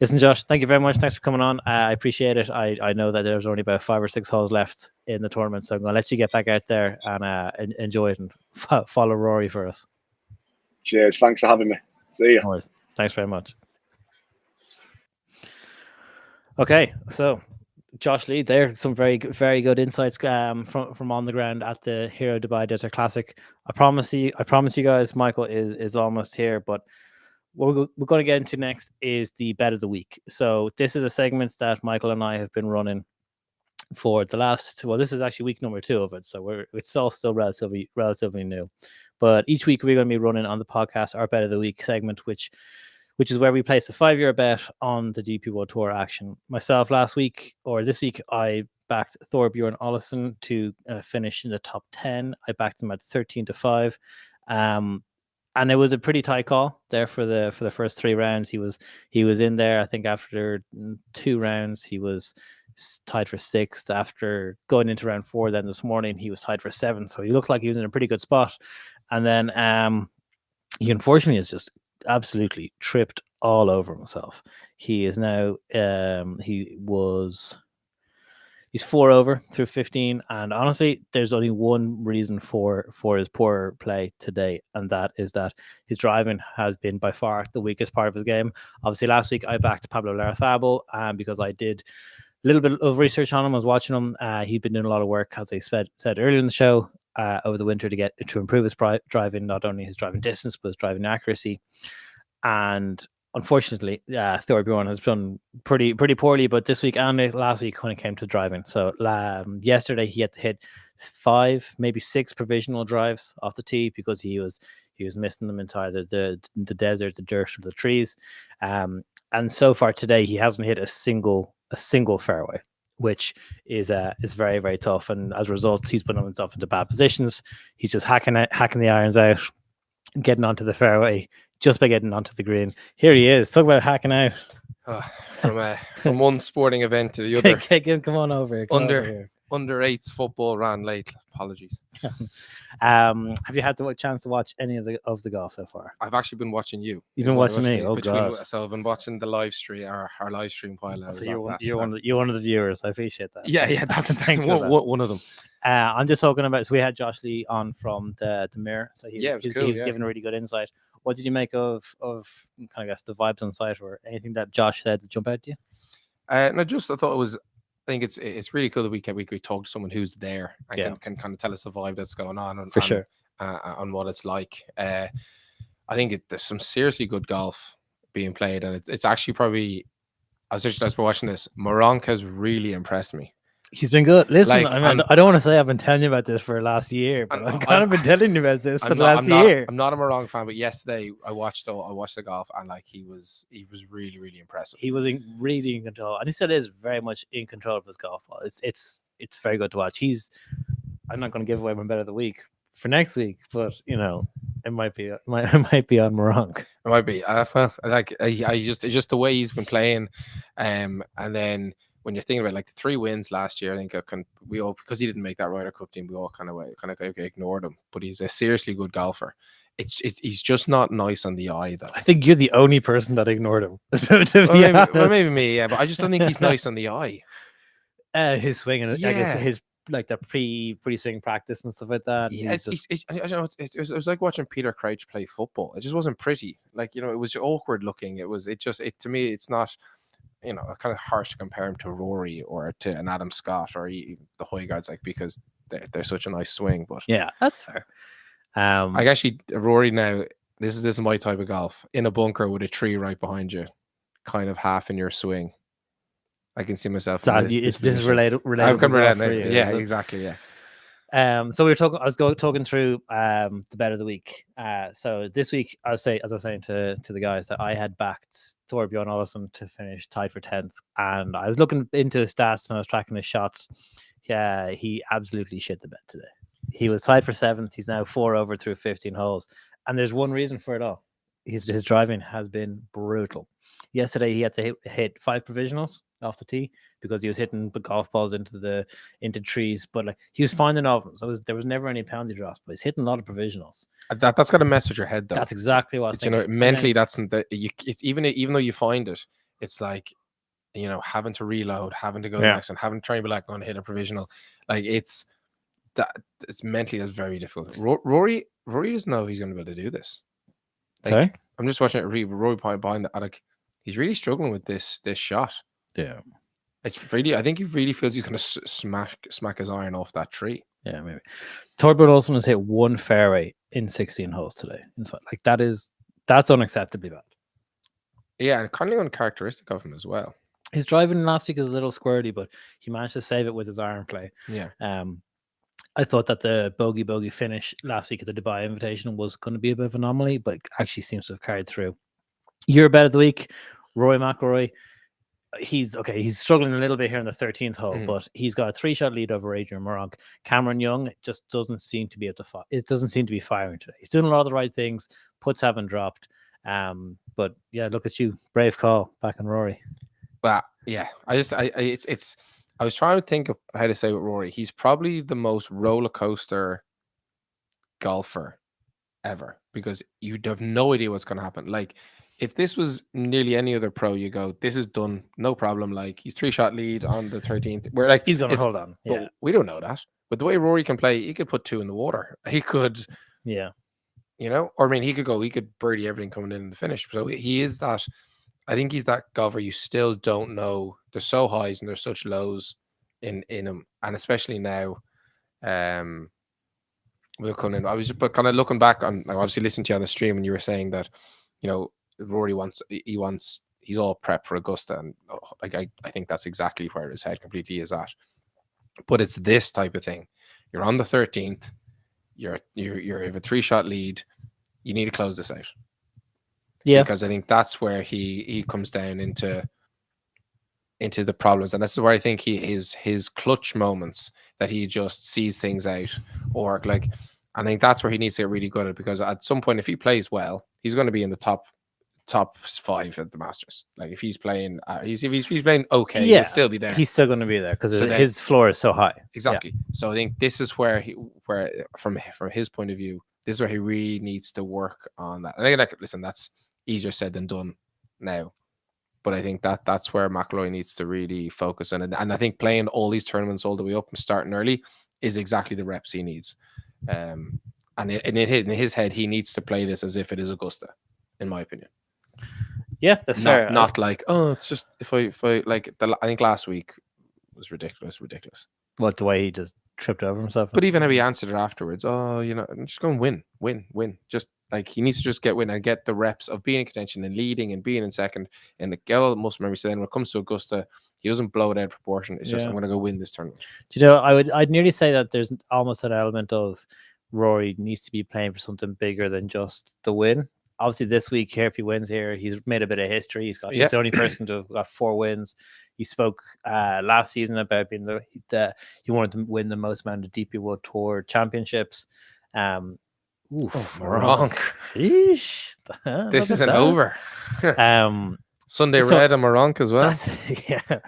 Listen, Josh, thank you very much. Thanks for coming on. I appreciate it. I know that there's only about 5 or 6 holes left in the tournament, so I'm going to let you get back out there and enjoy it and follow Rory for us. Cheers. Thanks for having me. See you. No worries. Thanks very much. Okay, so Josh Lee, there some very good insights from on the ground at the Hero Dubai Desert Classic. I promise you guys, Michael is almost here, but what we're going to get into next is the bet of the week. So this is a segment that Michael and I have been running for the last, this is actually week number 2 of it. So it's all still relatively new. But each week we're going to be running on the podcast our bet of the week segment, which is where we place a 5-year bet on the DP World Tour action. Myself this week, I backed Thorbjorn Olesen to finish in the top 10. I backed him at 13-5. And it was a pretty tight call there for the first 3 rounds. He was in there. I think after 2 rounds, he was tied for 6th. After going into round 4, then this morning he was tied for 7th. So he looked like he was in a pretty good spot. And then he unfortunately has just absolutely tripped all over himself. He is now he's 4 over through 15, and honestly, there's only one reason for his poor play today, and that is that his driving has been by far the weakest part of his game. Obviously, last week I backed Pablo Larrazabal because I did a little bit of research on him. I was watching him. He'd been doing a lot of work, as I said earlier in the show, over the winter to improve his driving, not only his driving distance but his driving accuracy. And unfortunately, Thorbjorn has done pretty poorly, but this week and last week when it came to driving. So yesterday he had to hit 5, maybe 6 provisional drives off the tee because he was missing them entirely, the desert, the dirt, the trees. And so far today he hasn't hit a single fairway, which is very, very tough. And as a result, he's putting himself into bad positions. He's just hacking the irons out, getting onto the fairway just by getting onto the green. Here he is. Talk about hacking out. From one sporting event to the other. Come on over. Under 8s football ran late. Apologies. Have you had the chance to watch any of the golf so far? I've actually been watching you. You've been watching me. Oh god! So I've been watching the live stream, our live stream while I was. So you're one of the viewers. I appreciate that. Yeah. That's one of them. I'm just talking about. So we had Josh Lee on from the Mirror. So he was giving a really good insight. What did you make of kind of the vibes on site, or anything that Josh said to jump out to you? I thought it was. I think it's really cool that we could talk to someone who's there and can kind of tell us the vibe that's going on on what it's like. I think there's some seriously good golf being played, and it's actually probably, as we're watching this, Moronk has really impressed me. He's been good. Listen, I don't want to say I've been telling you about this for last year, but I've kind of been telling you about this for the last year. I'm not a Moronk fan, but yesterday I watched the golf, and he was really, really impressive. He was really in control, and he said is very much in control of his golf ball. It's very good to watch. I'm not going to give away my bet of the week for next week, but it might be on Moronk. It might be. Just the way he's been playing, and then. When you're thinking about the 3 wins last year, I think we all, because he didn't make that Ryder Cup team, we all kind of ignored him. But he's a seriously good golfer. He's just not nice on the eye, though. I think you're the only person that ignored him. Maybe me, yeah. But I just don't think he's nice on the eye. His swing and I guess his the pre-swing practice and stuff like that. Yeah, it was like watching Peter Crouch play football. It just wasn't pretty. It was awkward looking. To me, it's not. Kind of harsh to compare him to Rory or to an Adam Scott or the Højgaards, because they're such a nice swing. But yeah, that's fair. Rory now. This is my type of golf. In a bunker with a tree right behind you, kind of half in your swing. I can see myself. This is related. I'm kind of related. Yeah, exactly. Yeah. So we were talking. I was talking through the bet of the week. So this week, as I was saying to the guys, that I had backed Thorbjorn Olesen to finish tied for 10th, and I was looking into his stats and I was tracking his shots. Yeah, he absolutely shit the bet today. He was tied for 7th. He's now 4 over through 15 holes. And there's one reason for it all. His driving has been brutal. Yesterday, he had to hit 5 provisionals off the tee because he was hitting golf balls into trees. But like he was finding of them. So there was never any penalty drops, but he's hitting a lot of provisionals. That's got to mess with your head, though. That's exactly what I was thinking. Mentally, it's even though you find it, it's like, having to reload, having to go next, and having to try and be like, going to hit a provisional. Like it's mentally that's very difficult. Rory doesn't know he's going to be able to do this. Like, sorry, I'm just watching it. Rory behind that, like he's really struggling with this shot. Yeah, it's really. I think he really feels he's going to smack his iron off that tree. Yeah, maybe. Torbjörn Olsen has hit 1 fairway in 16 holes today. Like that's unacceptably bad. Yeah, and kind of uncharacteristic of him as well. His driving last week is a little squirty, but he managed to save it with his iron play. Yeah. I thought that the bogey finish last week at the Dubai Invitational was going to be a bit of an anomaly, but it actually seems to have carried through. Your bet of the week, Rory McIlroy. He's struggling a little bit here in the 13th hole, but he's got a 3-shot lead over Adrian Moronk. Cameron Young just doesn't seem to be able to it doesn't seem to be firing today. He's doing a lot of the right things. Putts haven't dropped. But yeah, look at you. Brave call back on Rory. But yeah, I was trying to think of how to say with Rory. He's probably the most roller coaster golfer ever because you'd have no idea what's going to happen. Like if this was nearly any other pro, you go, this is done, no problem. Like he's 3-shot lead on the 13th. We're like, he's going to hold on. Yeah, we don't know that. But the way Rory can play, he could put 2 in the water. He could, yeah, or I mean, he could birdie everything coming in the finish. So he is that. I think he's that golfer you still don't know. There's so highs and there's such lows in him, and especially now. We're coming in. I was just kind of looking back on, like, obviously listening to you on the stream, and you were saying that, Rory he's all prep for Augusta, and I think that's exactly where his head completely is at. But it's this type of thing. You're on the 13th. You have a 3-shot lead. You need to close this out. Yeah, because I think that's where he comes down into the problems, and that's where I think his clutch moments that he just sees things out, or like, I think that's where he needs to get really good at, because at some point, if he plays well, he's going to be in the top 5 at the Masters. Like if he's playing, if he's playing okay, he'll still be there. He's still going to be there because his floor is so high. Exactly. Yeah. So I think this is where from his point of view, this is where he really needs to work on that. And I think, listen, that's easier said than done now, but I think that's where McIlroy needs to really focus on it. And I think playing all these tournaments all the way up and starting early is exactly the reps he needs. And in his head, he needs to play this as if it is Augusta, in my opinion. Yeah, that's fair. Not like, oh, it's just if I like I think last week was ridiculous. What, the way he just tripped over himself? But even how he answered it afterwards, I'm just going win. Just like he needs to just win and get the reps of being in contention and leading and being in second and get all the muscle memory. So then when it comes to Augusta, he doesn't blow it out of proportion. It's just, I'm going to go win this tournament. Do you know, I'd nearly say that there's almost an element of Rory needs to be playing for something bigger than just the win. Obviously, this week here, if he wins here, he's made a bit of history. He's the only person to have got 4 wins. He spoke last season about being he wanted to win the most amount of DP World Tour championships. Moronk. Sheesh. This isn't over. Sunday Red and Moronk as well.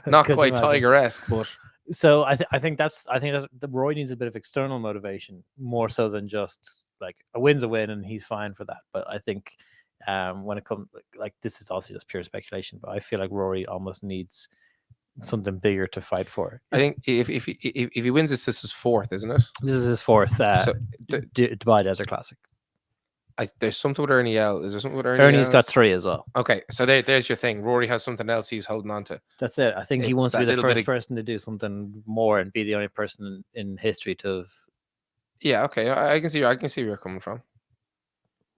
Not quite Tiger-esque, but. So I think that's the Roy needs a bit of external motivation more so than just like a win's a win and he's fine for that. But I think when it comes like this is also just pure speculation, but I feel like Rory almost needs something bigger to fight for. I think if he wins this is his 4th, isn't it? This is his 4th Dubai Desert Classic. There's something with Ernie L. Is there something with Ernie? Ernie's got 3 as well. Okay, so there's your thing. Rory has something else he's holding on to. That's it. I think he wants to be the first person to do something more and be the only person in history to have. Yeah. Okay. I can see where you're coming from.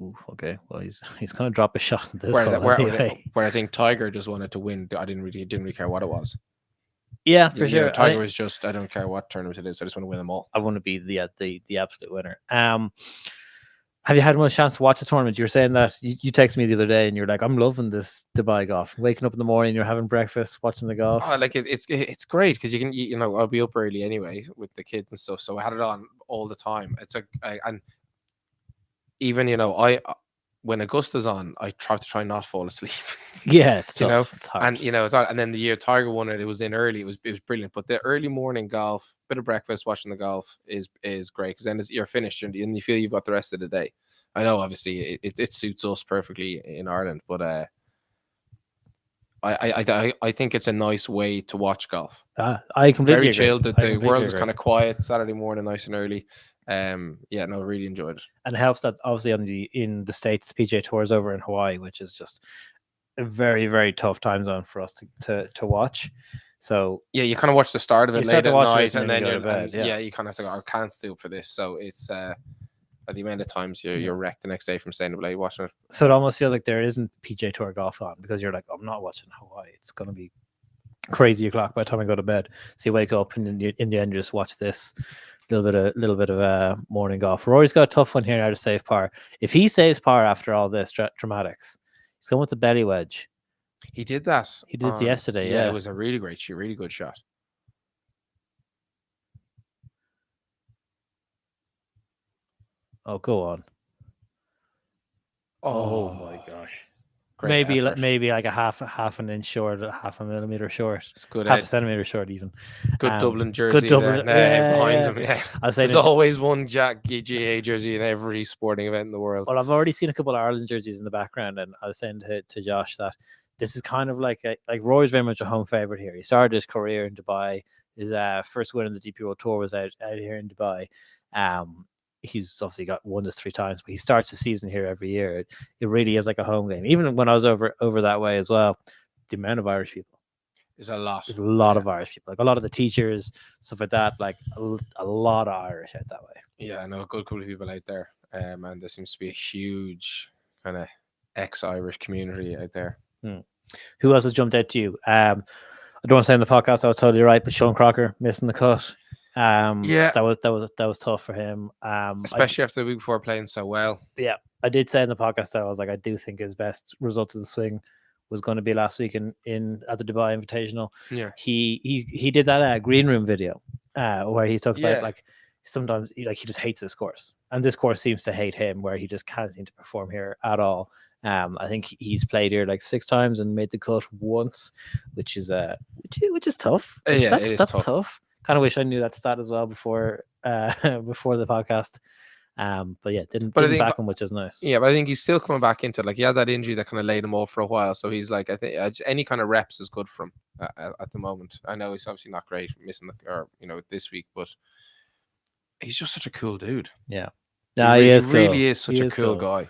Ooh, okay. Well, he's going to drop a shot in this where I think Tiger just wanted to win. Didn't really care what it was. Yeah, for sure. Tiger was just, I don't care what tournament it is. I just want to win them all. I want to be the absolute winner. Have you had much chance to watch the tournament? You were saying that you texted me the other day, and you're like, "I'm loving this Dubai golf. Waking up in the morning, you're having breakfast, watching the golf." Oh, like it's great because you can, you know, I'll be up early anyway with the kids and stuff, so I had it on all the time. And even, you know, when Augusta's on, I try not to fall asleep. Yeah, it's tough. You know, it's hard. and you know, it's hard. And then the year Tiger won it, it was in early. It was brilliant. But the early morning golf, bit of breakfast, watching the golf is great because then you're finished and you feel you've got the rest of the day. I know, obviously, it suits us perfectly in Ireland, but I think it's a nice way to watch golf. I completely Very agree. chilled. The world is agree. kind of quiet Saturday morning, nice and early. Yeah, no, really enjoyed it. And it helps that obviously in the States, the PGA Tour is over in Hawaii, which is just a very, very tough time zone for us to watch. So yeah, you kind of watch the start of it late at night, and then you go to bed. yeah, you kind of have to go, I can't stay up for this. So it's by the amount of times you're wrecked the next day from staying up late watching it. So it almost feels like there isn't PGA Tour golf on because you're like, I'm not watching Hawaii. It's going to be crazy o'clock by the time I go to bed. So you wake up and in the end you just watch this little bit of morning golf. Rory's got a tough one here now to save par. If he saves par after all this dramatics, he's going with the belly wedge. He did that. He did it yesterday. Yeah, it was a really great shot, really good shot. Oh, go on. Oh my gosh. Maybe like a half an inch short, half a millimeter short. It's good. Half a centimeter short even. Good Dublin jersey. Good Dublin behind him. Yeah. There's always one Jack GA jersey in every sporting event in the world. Well, I've already seen a couple of Ireland jerseys in the background, and I was saying to Josh that this is kind of like Rory's very much a home favorite here. He started his career in Dubai. His first win in the DP World Tour was out here in Dubai. He's obviously won this 3 times, but he starts the season here every year. It really is like a home game. Even when I was over that way as well, the amount of Irish people is a lot. There's a lot of Irish people, like a lot of the teachers, stuff like that. Like a lot of Irish out that way. Yeah, I know a good couple of people out there, and there seems to be a huge kind of ex-Irish community out there. Who else has jumped out to you? I don't want to say in the podcast I was totally right, but Sean Crocker missing the cut. Yeah, that was tough for him. Especially after the week before playing so well. Yeah, I did say in the podcast I was like, I do think his best result of the swing was going to be last week in at the Dubai Invitational. Yeah, he did that green room video where he talked about like sometimes he just hates this course, and this course seems to hate him, where he just can't seem to perform here at all. I think he's played here like 6 times and made the cut once, which is tough. That's tough. Kind of wish I knew that stat as well before the podcast. But yeah, didn't back him, which is nice. Yeah, but I think he's still coming back into it. Like he had that injury that kind of laid him off for a while, so he's like, I think any kind of reps is good for him at the moment. I know he's obviously not great missing this week, but he's just such a cool dude. Yeah, he really is such a cool guy.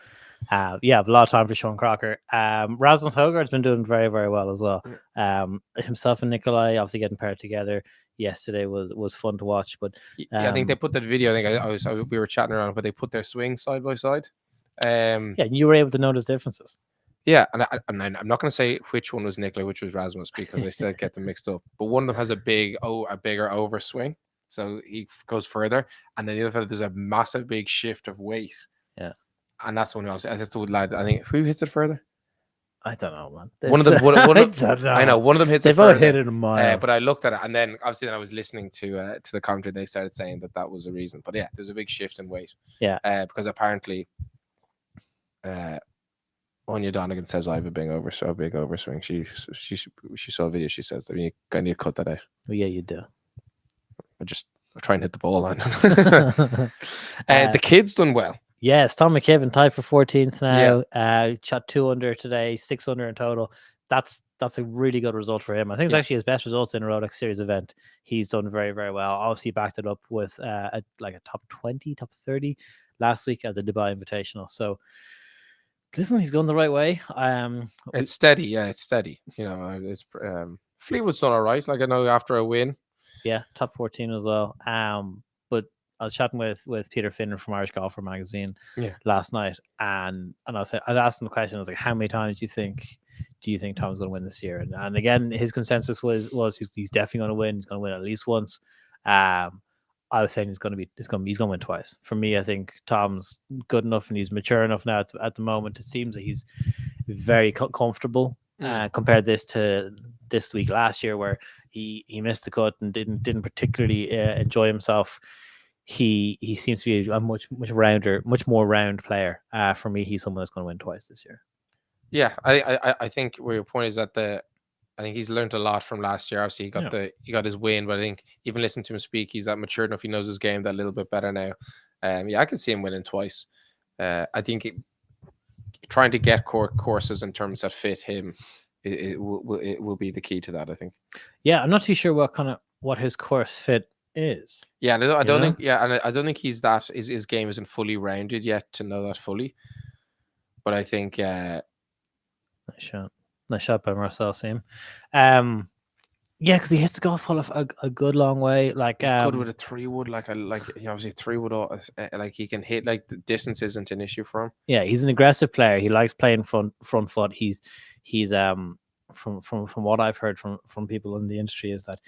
A lot of time for Sean Crocker. Rasmus Højgaard's been doing very, very well as well. Himself and Nikolai obviously getting paired together yesterday was fun to watch. But I think they put that video. I think we were chatting around, but they put their swings side by side. You were able to notice differences. Yeah, and I'm not going to say which one was Nikolai, which was Rasmus, because I still get them mixed up. But one of them has a bigger overswing, so he goes further, and then the other fellow there's a massive big shift of weight. Yeah. And that's one else. That's the lad. I think who hits it further? I don't know, man. One of them. I know one of them hits. They've both hit it a mile. But I looked at it, and then obviously I was listening to the commentary. They started saying that was a reason. But yeah, there's a big shift in weight. Yeah. Because apparently, Anya Donegan says I have a big overswing. She saw a video. She says that you need to cut that out. Well, yeah, you do. I try and hit the ball on. The kid's done well. Yes, Tom McKibben tied for 14th now. Yeah. Shot 2 under today, 6 under in total. That's a really good result for him. I think it's actually his best results in a Rolex Series event. He's done very, very well. Obviously backed it up with a top 20, top 30 last week at the Dubai Invitational. So listen, he's going the right way. It's steady. Yeah, it's steady. It's Fleetwood's done all right. Like I know after a win. Yeah, top 14 as well. But I was chatting with Peter Finner from Irish Golfer magazine last night, and I asked him the question. I was like, "How many times do you think Tom's going to win this year?" And again, his consensus was he's definitely going to win. He's going to win at least once. I I was saying he's going to win twice. For me, I think Tom's good enough and he's mature enough now at the moment. It seems that he's very comfortable. Compared this to this week last year, where he missed the cut and didn't particularly enjoy himself. He seems to be a much more round player. For me, he's someone that's going to win twice this year. Yeah, I think where your point is that I think he's learned a lot from last year. Obviously, he got his win, but I think even listening to him speak, he's that mature enough. He knows his game that little bit better now. Yeah, I can see him winning twice. I think trying to get courses in terms that fit him, it will be the key to that. I think. Yeah, I'm not too sure what his course fit is. Yeah, I don't think. Yeah, and I don't think he's that. His game isn't fully rounded yet to know that fully. But I think. Nice shot by Marcel Sim. Yeah, because he hits the golf ball a good long way. Like he's good with a 3-wood, like he obviously 3-wood. Like he can hit. Like the distance isn't an issue for him. Yeah, he's an aggressive player. He likes playing front foot. He's from what I've heard from people in the industry is that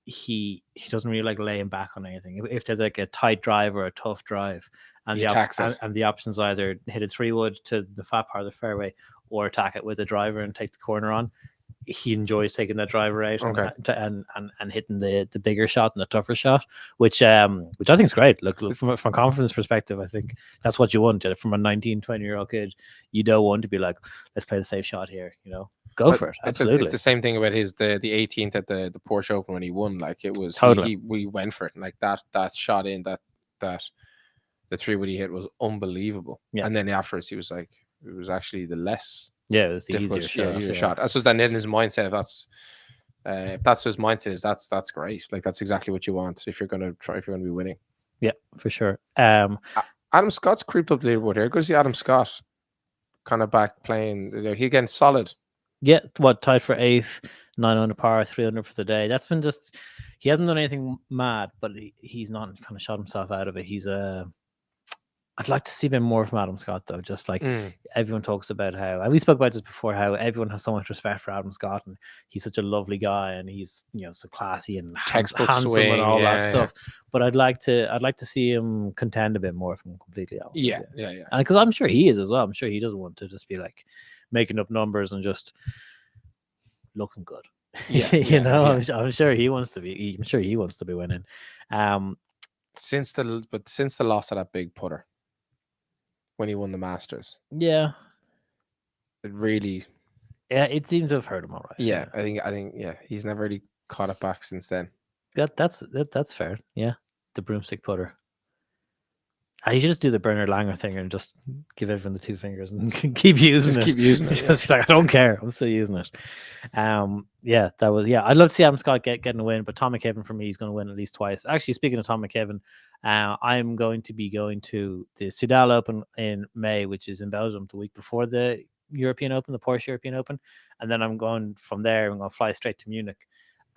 he doesn't really like laying back on anything. If there's like a tight drive or a tough drive, and the options either hit a 3-wood to the fat part of the fairway or attack it with a driver and take the corner on. He enjoys taking that driver out and hitting the bigger shot and the tougher shot, which I think is great. Look, from a confidence perspective, I think that's what you want. From a 19, 20-year-old kid, you don't want to be like, let's play the safe shot here, Go for it. Absolutely. It's the same thing about the 18th at the Porsche Open when he won. Like it was we went for it. And like that shot in that the 3-wood he hit was unbelievable. Yeah. And then afterwards he was like, it was actually the less it was the easier shot. That's what's then in his mindset. If that's his mindset is that's great. Like that's exactly what you want if you're gonna be winning. Yeah, for sure. Adam Scott's creeped up the leaderboard here. Good to see Adam Scott kind of back playing. He again solid. Yeah, tied for 8th, 9 under par, 300 for the day. That's been he hasn't done anything mad, but he's not kind of shot himself out of it. I'd like to see a bit more from Adam Scott, though. Just like everyone talks about how, and we spoke about this before, how everyone has so much respect for Adam Scott, and he's such a lovely guy, and he's so classy and handsome swing, and all that stuff. But I'd like to see him contend a bit more, if I'm completely honest. Yeah. And because I'm sure he is as well. I'm sure he doesn't want to just be like making up numbers and just looking good. I'm sure he wants to be. I'm sure he wants to be winning. Since the loss of that big putter when he won the Masters, it really, it seemed to have hurt him all right. Yeah, I think he's never really caught it back since then. That's fair. Yeah, the broomstick putter. You should just do the Bernard Langer thing and just give everyone the 2 fingers and keep using it. Keep using it. Just like, I don't care. I'm still using it. That was. I'd love to see Adam Scott getting a win, but Tom McKibben for me, he's going to win at least twice. Actually, speaking of Tom McKibben, I'm going to be going to the Soudal Open in May, which is in Belgium, the week before the European Open, the Porsche European Open, and then I'm going from there. I'm going to fly straight to Munich.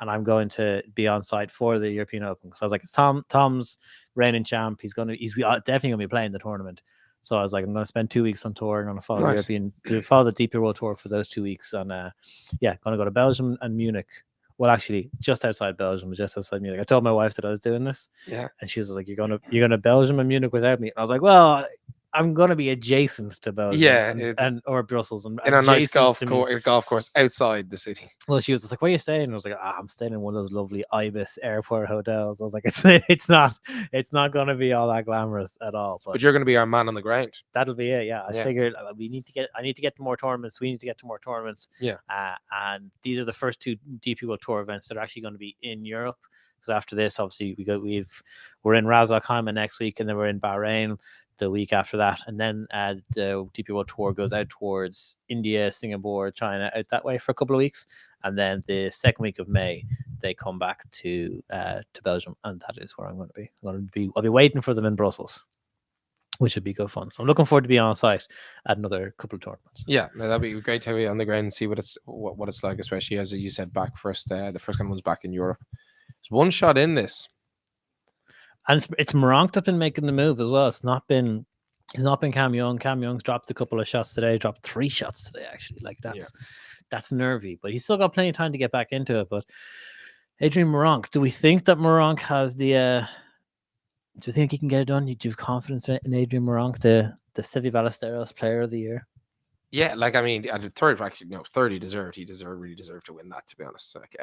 And I'm going to be on site for the European Open because I was like, it's Tom's reigning champ. He's definitely gonna be playing the tournament. So I was like, I'm gonna spend 2 weeks on tour. I'm gonna follow follow the DP World Tour for those 2 weeks. And gonna go to Belgium and Munich. Well, actually, just outside Belgium, just outside Munich. I told my wife that I was doing this. Yeah, and she was like, "You're gonna Belgium and Munich without me." And I was like, "Well, I'm going to be adjacent to Belgium, or Brussels, and in a nice golf course outside the city." Well, she was just like, "Where are you staying?" And I was like, "I'm staying in one of those lovely Ibis airport hotels." I was like, "It's not going to be all that glamorous at all." But you're going to be our man on the ground. That'll be it. Yeah, I figured I need to get to more tournaments. We need to get to more tournaments. Yeah, and these are the first 2 DP World Tour events that are actually going to be in Europe. Because after this, obviously, we're in Ras Al Khaimah next week, and then we're in Bahrain the week after that, and then the DP World Tour goes out towards India, Singapore, China, out that way for a couple of weeks, and then the second week of May they come back to Belgium, and that is where I'm going to be. I'll be waiting for them in Brussels, which would be good fun. So I'm looking forward to being on site at another couple of tournaments. Yeah, that'd be great to be on the ground and see what it's like, especially as you said back first. The first kind of one's back in Europe. There's one shot in this. And it's Moronk that's been making the move as well. It's not been Cam Young. Cam Young's dropped a couple of shots today. Dropped 3 shots today, actually. Like that's nervy, but he's still got plenty of time to get back into it. But Adrian Moronk, do we think that Moronk has the you think he can get it done? Do you have confidence in Adrian Moronk, the Sevi Ballesteros Player of the Year? Yeah, like I mean, at the third, actually, no, third, he really deserved to win that. To be honest, like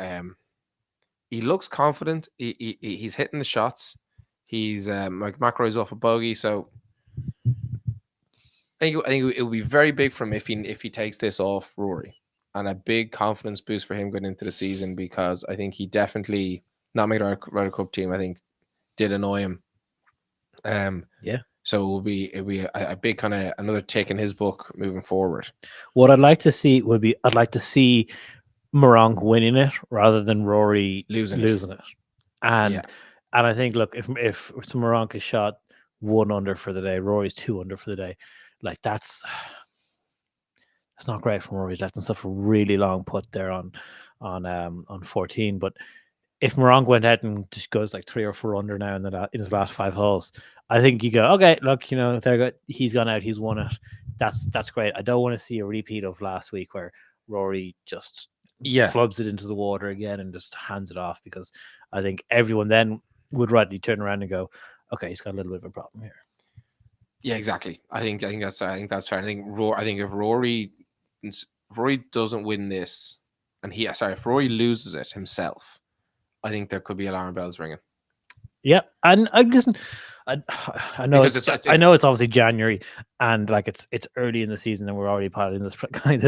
he looks confident. He's hitting the shots. He's like McIlroy's off a bogey, so I think it will be very big for him if he takes this off Rory, and a big confidence boost for him going into the season, because I think he definitely not made our Ryder Cup team. I think did annoy him. Yeah. So it'll be a big kind of another tick in his book moving forward. What I'd like to see I'd like to see Moronk winning it rather than Rory losing it. And I think, look, if Moronk is shot 1 under for the day, Rory's 2 under for the day, like it's not great for Rory. That's stuff a really long putt there on 14. But if Moronk went ahead and just goes like 3 or 4 under now in his last 5 holes, I think you go, okay, look, he's gone out, he's won it. That's great. I don't want to see a repeat of last week where Rory just flubs it into the water again and just hands it off, because I think everyone then would rightly turn around and go, okay, he's got a little bit of a problem here. Yeah, exactly. I think that's fair. I think if Rory doesn't win this, and if Rory loses it himself, I think there could be alarm bells ringing. Yeah, and I know I know it's obviously January, and like it's early in the season, and we're already piling this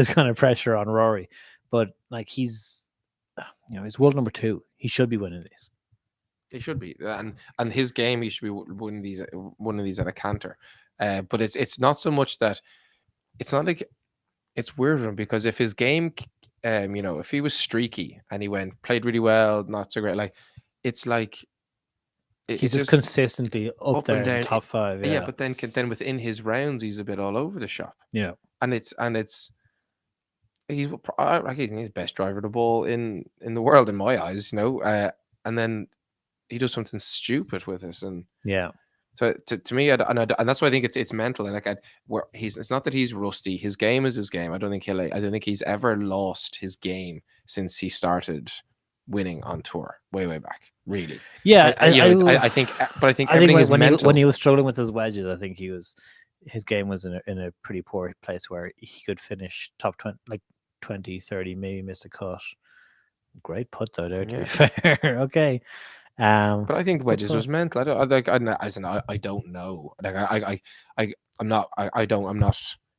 kind of pressure on Rory, but like he's world number 2. He should be winning these. He should be, and his game, he should be winning these at a canter. But it's not so much that it's not like it's weird for him, because if his game, if he was streaky and he played really well, not so great, like it's like he's just consistently up there and down in the top 5. Yeah, but then within his rounds, he's a bit all over the shop. Yeah, and he's the best driver of the ball in the world in my eyes, and then he does something stupid with it, and so to me, and that's why I think it's mental. And it's not that he's rusty. His game is his game. I don't think he's ever lost his game since he started winning on tour way back. Really, yeah. I think everything is mental. When he was struggling with his wedges, I think his game was in a pretty poor place where he could finish top 20, like 20, 30, maybe miss a cut. Great putt though there, to be fair. Okay. But I think wedges was mental. I don't know. Like I'm not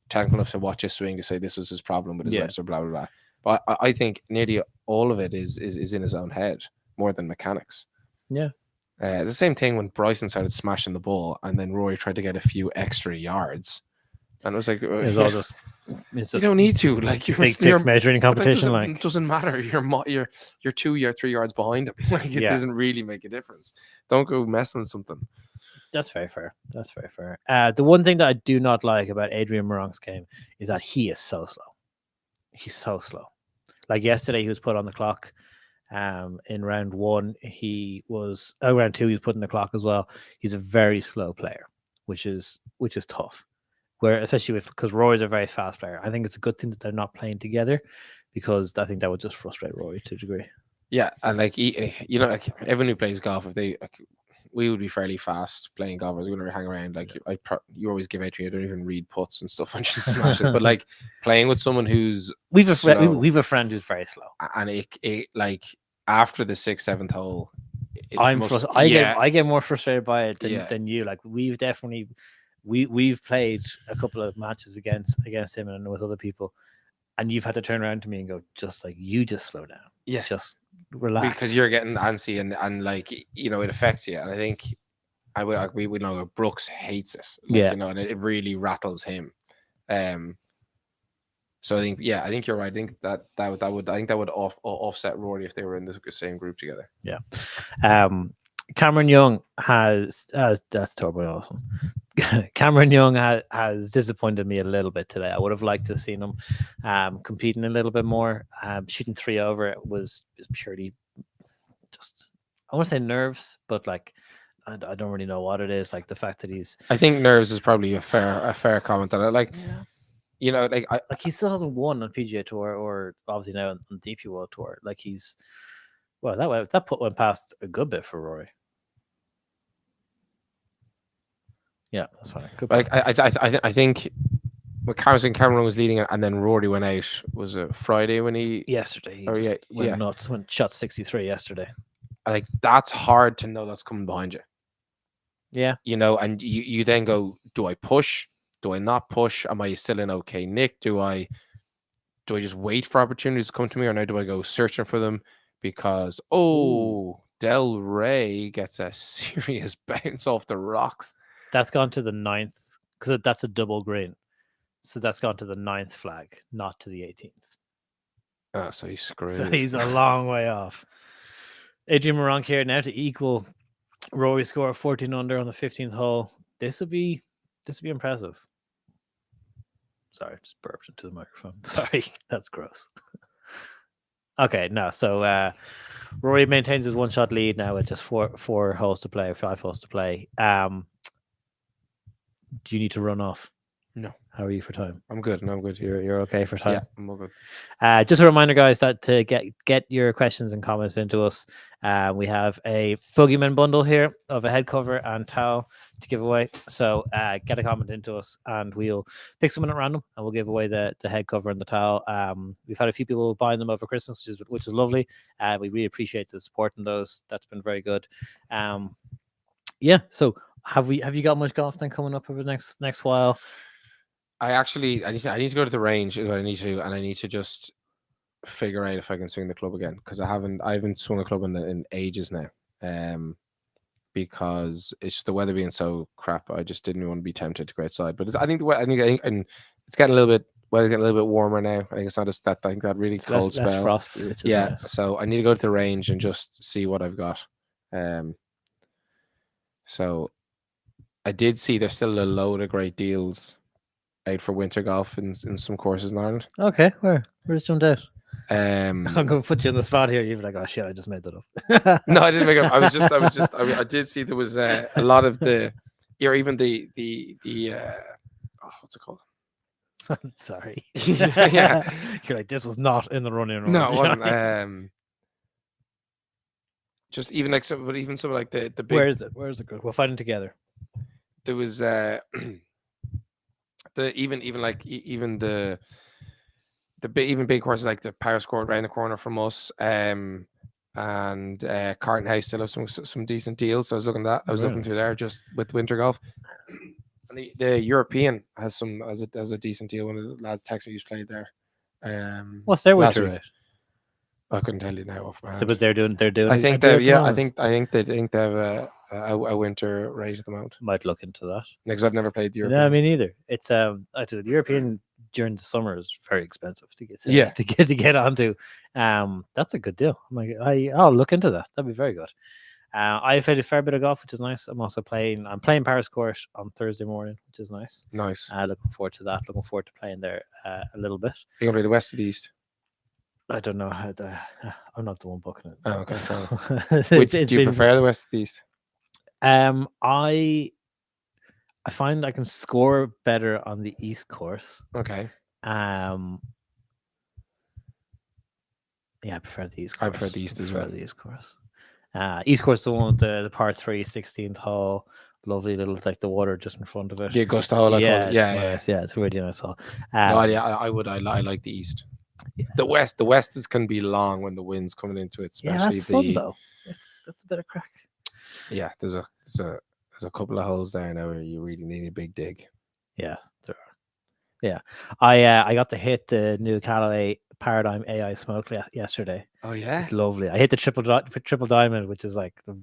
technical enough to watch his swing to say this was his problem with his wedges or blah blah blah. But I think nearly all of it is in his own head more than mechanics. Yeah. The same thing when Bryson started smashing the ball, and then Rory tried to get a few extra yards, and it was like you don't need to, like, you're big stick measuring competition. It doesn't matter. You're 2 or 3 yards behind him. Like, it doesn't really make a difference. Don't go messing with something. That's very fair. The one thing that I do not like about Adrian Moronk's game is that he is so slow. He's so slow. Like yesterday, he was put on the clock. In round 1, round 2, he was put on the clock as well. He's a very slow player, which is tough. Where especially because Rory's a very fast player. I think it's a good thing that they're not playing together, because I think that would just frustrate Rory to a degree. Yeah, and like like everyone who plays golf, if they we would be fairly fast playing golf. We're going to hang around. Like you always give out to me. I don't even read putts and stuff and just smash it. But like playing with someone who's we've a friend who's very slow, and it like after the 6th, 7th hole, I get more frustrated by it than you. Like we've definitely. We've played a couple of matches against him and with other people, and you've had to turn around to me and go, just slow down. Yeah, just relax, because you're getting antsy and like it affects you. And I think we know Brooks hates it. Like, and it really rattles him. So I think you're right. I think that would offset Rory if they were in the same group together. Yeah. Cameron Young has that's terribly awesome. Cameron Young has disappointed me a little bit today. I would have liked to have seen him competing a little bit more. Shooting 3 over, it was purely just, I want to say nerves, but like I don't really know what it is. Like the fact that I think nerves is probably a fair comment on it. Like like he still hasn't won on PGA Tour or obviously now on DP World Tour. Like that putt went past a good bit for Rory. Yeah, that's fine. Good Like I think when Cameron was leading it, and then Rory went out. Was it Friday when he? Yesterday, Oh, he went nuts. Went shot 63 yesterday. Like that's hard to know that's coming behind you. Yeah, you know, and you then go, do I push? Do I not push? Am I still in okay nick? Do I just wait for opportunities to come to me, or now do I go searching for them? Because Del Rey gets a serious bounce off the rocks. that's gone to the 9th because that's a double green. So that's gone to the 9th flag, not to the 18th. Oh, so he's screwed. So he's a long way off. Adrian Moronk here now to equal Rory score 14 under on the 15th hole. This would be impressive. Sorry, just burped into the microphone. Sorry, that's gross. Okay, no. So Rory maintains his 1-shot lead now with just 4 holes to play, 5 holes to play. Do you need to run off? No. How are you for time? I'm good. No, I'm good. You're okay for time? Yeah, I'm all good. Just a reminder, guys, that to get your questions and comments into us, we have a Bogey Men bundle here of a head cover and towel to give away. So get a comment into us, and we'll pick someone at random, and we'll give away the head cover and the towel. We've had a few people buying them over Christmas, which is lovely. We really appreciate the support in those. That's been very good. Yeah. So have you got much golf then coming up over the next while? I need to go to the range is what I need to do, and I need to just figure out if I can swing the club again, because I haven't swung a club in ages now. Because it's the weather being so crap, I just didn't want to be tempted to go outside. But I think it's getting a little bit warmer now. I think it's not just that. I think that really cold spell. Less frosty, which is nice. So I need to go to the range and just see what I've got. So I did see there's still a load of great deals out for winter golf in some courses in Ireland. Okay, where's jumped out? I'm gonna put you on the spot here. You're like, oh shit, I just made that up. No, I didn't make it up. I did see there was a lot of the, or even the what's it called? Sorry. Yeah. You're like, this was not in the running. No, it wasn't. Just even like some, but even some like the big. Where is it? We'll find it together. There was even big courses like the Paris Court around the corner from us, and Carton House still have some decent deals. So I was looking at that. I was looking through there just with winter golf, and the European has a decent deal. One of the lads texted me who's played there. What's their winter rate? I couldn't tell you now. But they're doing. I think they have a winter rate at the moment. Might look into that because I've never played the European. No, me neither. It's the European during the summer is very expensive to get to get onto. That's a good deal. I'll look into that. That'd be very good. I played a fair bit of golf, which is nice. I'm playing Paris Court on Thursday morning, which is nice. Nice. Looking forward to that. Looking forward to playing there a little bit. You gonna play the west or the east? I don't know how I'm not the one booking it. Oh, okay. So do you prefer the west or the east? I find I can score better on the east course. Okay. Yeah, I prefer the east course. I prefer the east as well. The east course. East course, the one with the par 3, 16th hole. Lovely little, like the water just in front of it. The Augusta hole. Yeah, it's really nice hole. I like the east. Yeah. The west can be long when the wind's coming into it, especially that's fun though. That's a bit of crack. Yeah, there's a couple of holes there now where you really need a big dig. Yeah, there are. Yeah, I got to hit the new Callaway Paradigm AI smoke yesterday. Oh yeah, it's lovely. I hit the triple diamond, which is like the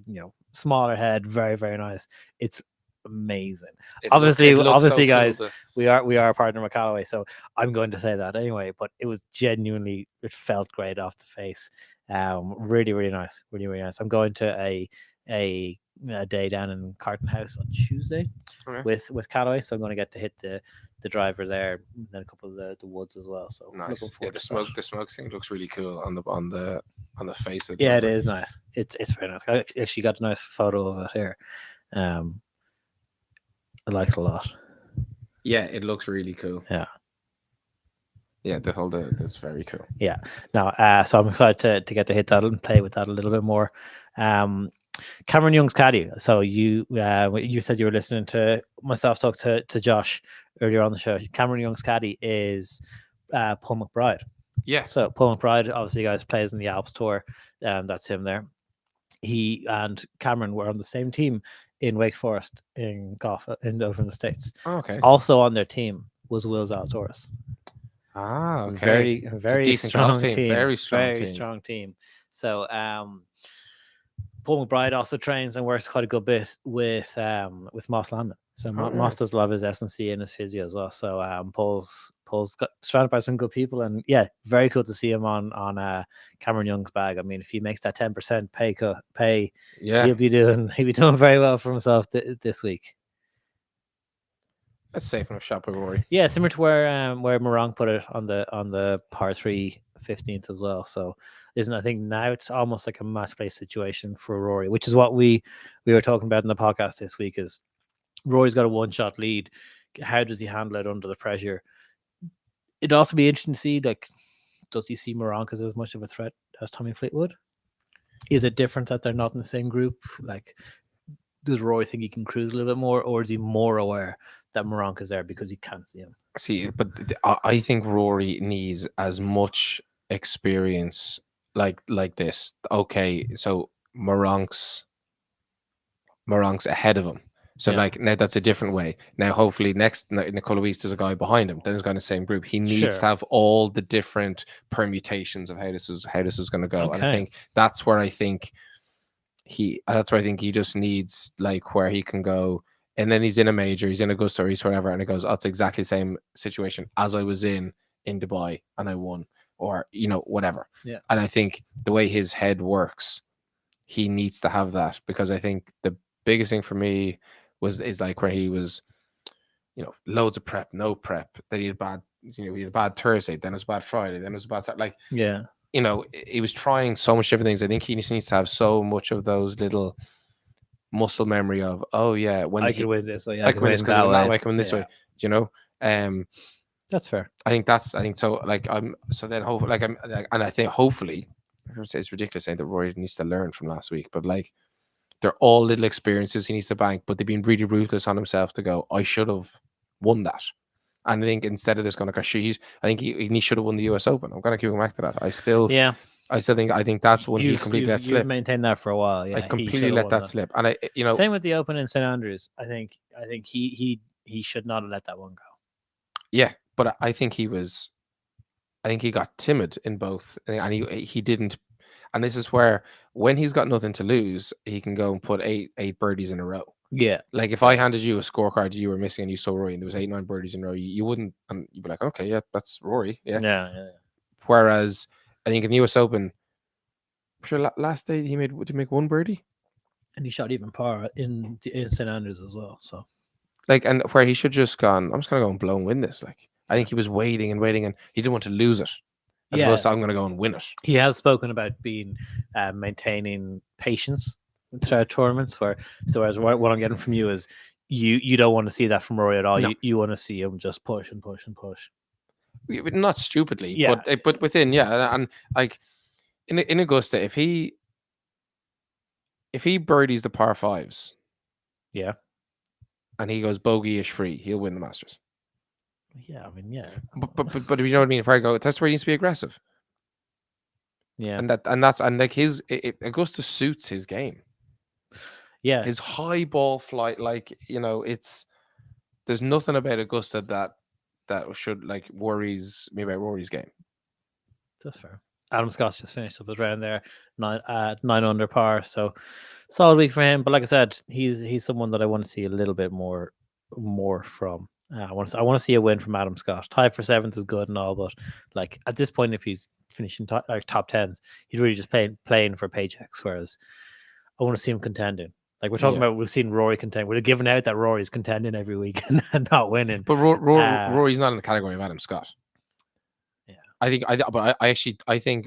smaller head, very very nice. It's amazing. Obviously, so guys, cool we are a partner with Callaway, so I'm going to say that anyway. But it was genuinely, it felt great off the face. Really really nice, really really nice. I'm going to a day down in Carton House on Tuesday with Callaway, so I'm going to get to hit the driver there, and then a couple of the woods as well. So nice. Yeah, the smoke thing looks really cool on the face of it. Yeah, it is nice. It's very nice. I actually got a nice photo of it here. I like it a lot. Yeah, it looks really cool. Yeah. Yeah, that's very cool. Yeah. Now, so I'm excited to get to hit that and play with that a little bit more. Cameron Young's caddy. So you said you were listening to myself talk to Josh earlier on the show. Cameron Young's caddy is Paul McBride. Yeah. So Paul McBride, obviously, guys, plays in the Alps Tour. That's him there. He and Cameron were on the same team in Wake Forest in golf over in the States. Oh, okay. Also on their team was Will Zalatoris. Ah, okay. Very decent strong golf team. Very strong team. So Paul McBride also trains and works quite a good bit with Moss Landon. So Moss does a lot of his S&C and his physio as well. So Paul's got surrounded by some good people, and yeah, very cool to see him on Cameron Young's bag. I mean, if he makes that 10% pay, yeah, he'll be doing very well for himself this week. That's safe enough shot by Rory. Yeah, similar to where Morong put it on the par 3 15th as well. So I think now it's almost like a match play situation for Rory, which is what we were talking about in the podcast this week. Is Rory's got a 1-shot lead. How does he handle it under the pressure? It'd also be interesting to see, like, does he see Morong as much of a threat as Tommy Fleetwood? Is it different that they're not in the same group? Like, does Rory think he can cruise a little bit more, or is he more aware that Morong is there because he can't see him? See, but I think Rory needs as much experience like this. Okay, so Morong's ahead of him. So like now that's a different way. Now hopefully in a couple of weeks there's a guy behind him. Then there's going to the same group. He needs to have all the different permutations of how this is going to go. Okay. And I think that's where I think he just needs, like, where he can go. And then he's in a major, he's in Augusta, or he's whatever, and it goes, oh, it's exactly the same situation as I was in Dubai and I won, or whatever. Yeah. And I think the way his head works, he needs to have that, because I think the biggest thing for me is like where he was, loads of prep, no prep. Then he had a bad Thursday, then it was a bad Friday, then it was a bad Saturday. He was trying so much different things. I think he just needs to have so much of those little muscle memory of, oh yeah, when I could win this way, I can win this because I can win this way. That's fair. I think so. Like I think hopefully, it's ridiculous saying that Rory needs to learn from last week, but like, they're all little experiences he needs to bank, but they've been really ruthless on himself to go, I should have won that. And I think instead of this going like, I think he should have won the US Open. I'm going to keep going back to that. I think that's when he completely let slip. You've maintained that for a while. Yeah, I completely let that slip. And same with the Open in St Andrews. I think he should not have let that one go. Yeah, but I think he got timid in both, and he didn't. And this is where, when he's got nothing to lose, he can go and put eight birdies in a row. Yeah. Like if I handed you a scorecard you were missing and you saw Rory and there was 8-9 birdies in a row, you wouldn't, and you'd be like, okay, yeah, that's Rory. Yeah. Whereas I think in the US Open, I'm sure last day he make one birdie, and he shot even par in St Andrews as well. So, like, and where he should just gone, I'm just gonna go and blow and win this. Like, I think he was waiting, and he didn't want to lose it. As opposed to, I'm going to go and win it. He has spoken about being maintaining patience throughout tournaments. Whereas what I'm getting from you is you don't want to see that from Rory at all. No. You want to see him just push and push and push. Not stupidly, but within, and like in Augusta, if he birdies the par 5s, and he goes bogey-ish free, he'll win the Masters. Yeah, I mean, yeah. But you know what I mean? If I go, that's where he needs to be aggressive. Yeah. And like Augusta suits his game. Yeah. His high ball flight, like, there's nothing about Augusta that should, like, worries me about Rory's game. That's fair. Adam Scott's just finished up his round there, 9 under par. So solid week for him. But like I said, he's someone that I want to see a little bit more from. I want to see a win from Adam Scott. Tied for 7th is good and all, but like at this point, if he's finishing top 10s, he's really just playing for paychecks. Whereas I want to see him contending. Like we're talking about, we've seen Rory contend. We're giving out that Rory's contending every week and not winning. But Rory's not in the category of Adam Scott. Yeah, I think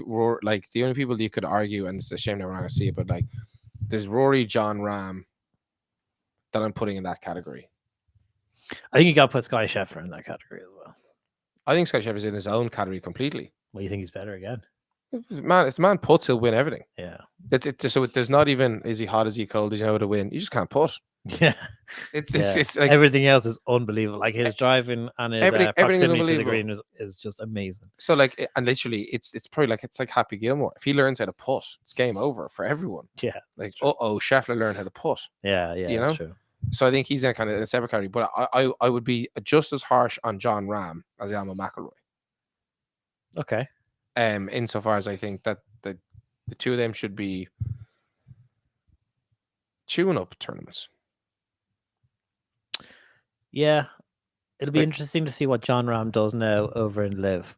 Rory, like, the only people that you could argue, and it's a shame that we're not going to see it, but like, there's Rory, John Rahm that I'm putting in that category. I think you got to put Scottie Scheffler in that category as well. I think Scottie Scheffler's in his own category completely. Well, you think he's better again? It's man puts, he'll win everything. Yeah. So there's not even, is he hot, is he cold, does he know how to win? You just can't put. Yeah. It's like everything else is unbelievable. Like his driving and his everything is proximity to the unbelievable. green is just amazing. So like, and literally, it's probably like, it's like Happy Gilmore. If he learns how to put, it's game over for everyone. Yeah. Like, Scheffler learned how to put. Yeah, you know. That's true. So I think he's in kind of a separate category. But I would be just as harsh on John Ram as I am on McIlroy. Okay. Insofar as I think that the two of them should be chewing up tournaments. Yeah, it'll be interesting to see what John Ram does now over in Live,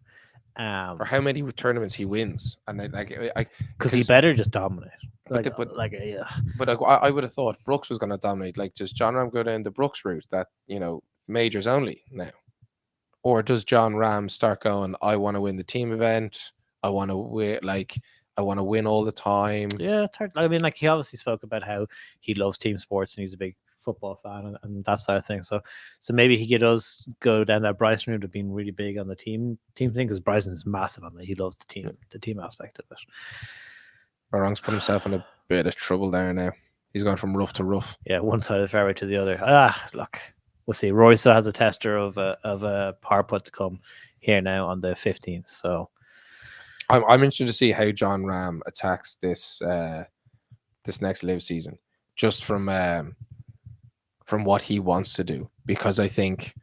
or how many tournaments he wins, and because he better just dominate. But I would have thought Brooks was going to dominate. Like, does John Ram go down the Brooks route that majors only now, or does John Ram start going, I want to win the team event, I want to win, I want to win all the time? Yeah, it's hard. I mean, like, he obviously spoke about how he loves team sports and he's a big football fan and that side of things. So maybe he does go down that Bryson route of being really big on the team thing, because Bryson is massive on that. He loves the team aspect of it. Barong's put himself in a bit of trouble there now. He's gone from rough to rough. Yeah, one side of the fairway to the other. Look, we'll see. Roy still has a tester of a par putt to come here now on the 15th. So I'm interested to see how John Ram attacks this next live season, just from what he wants to do, because I think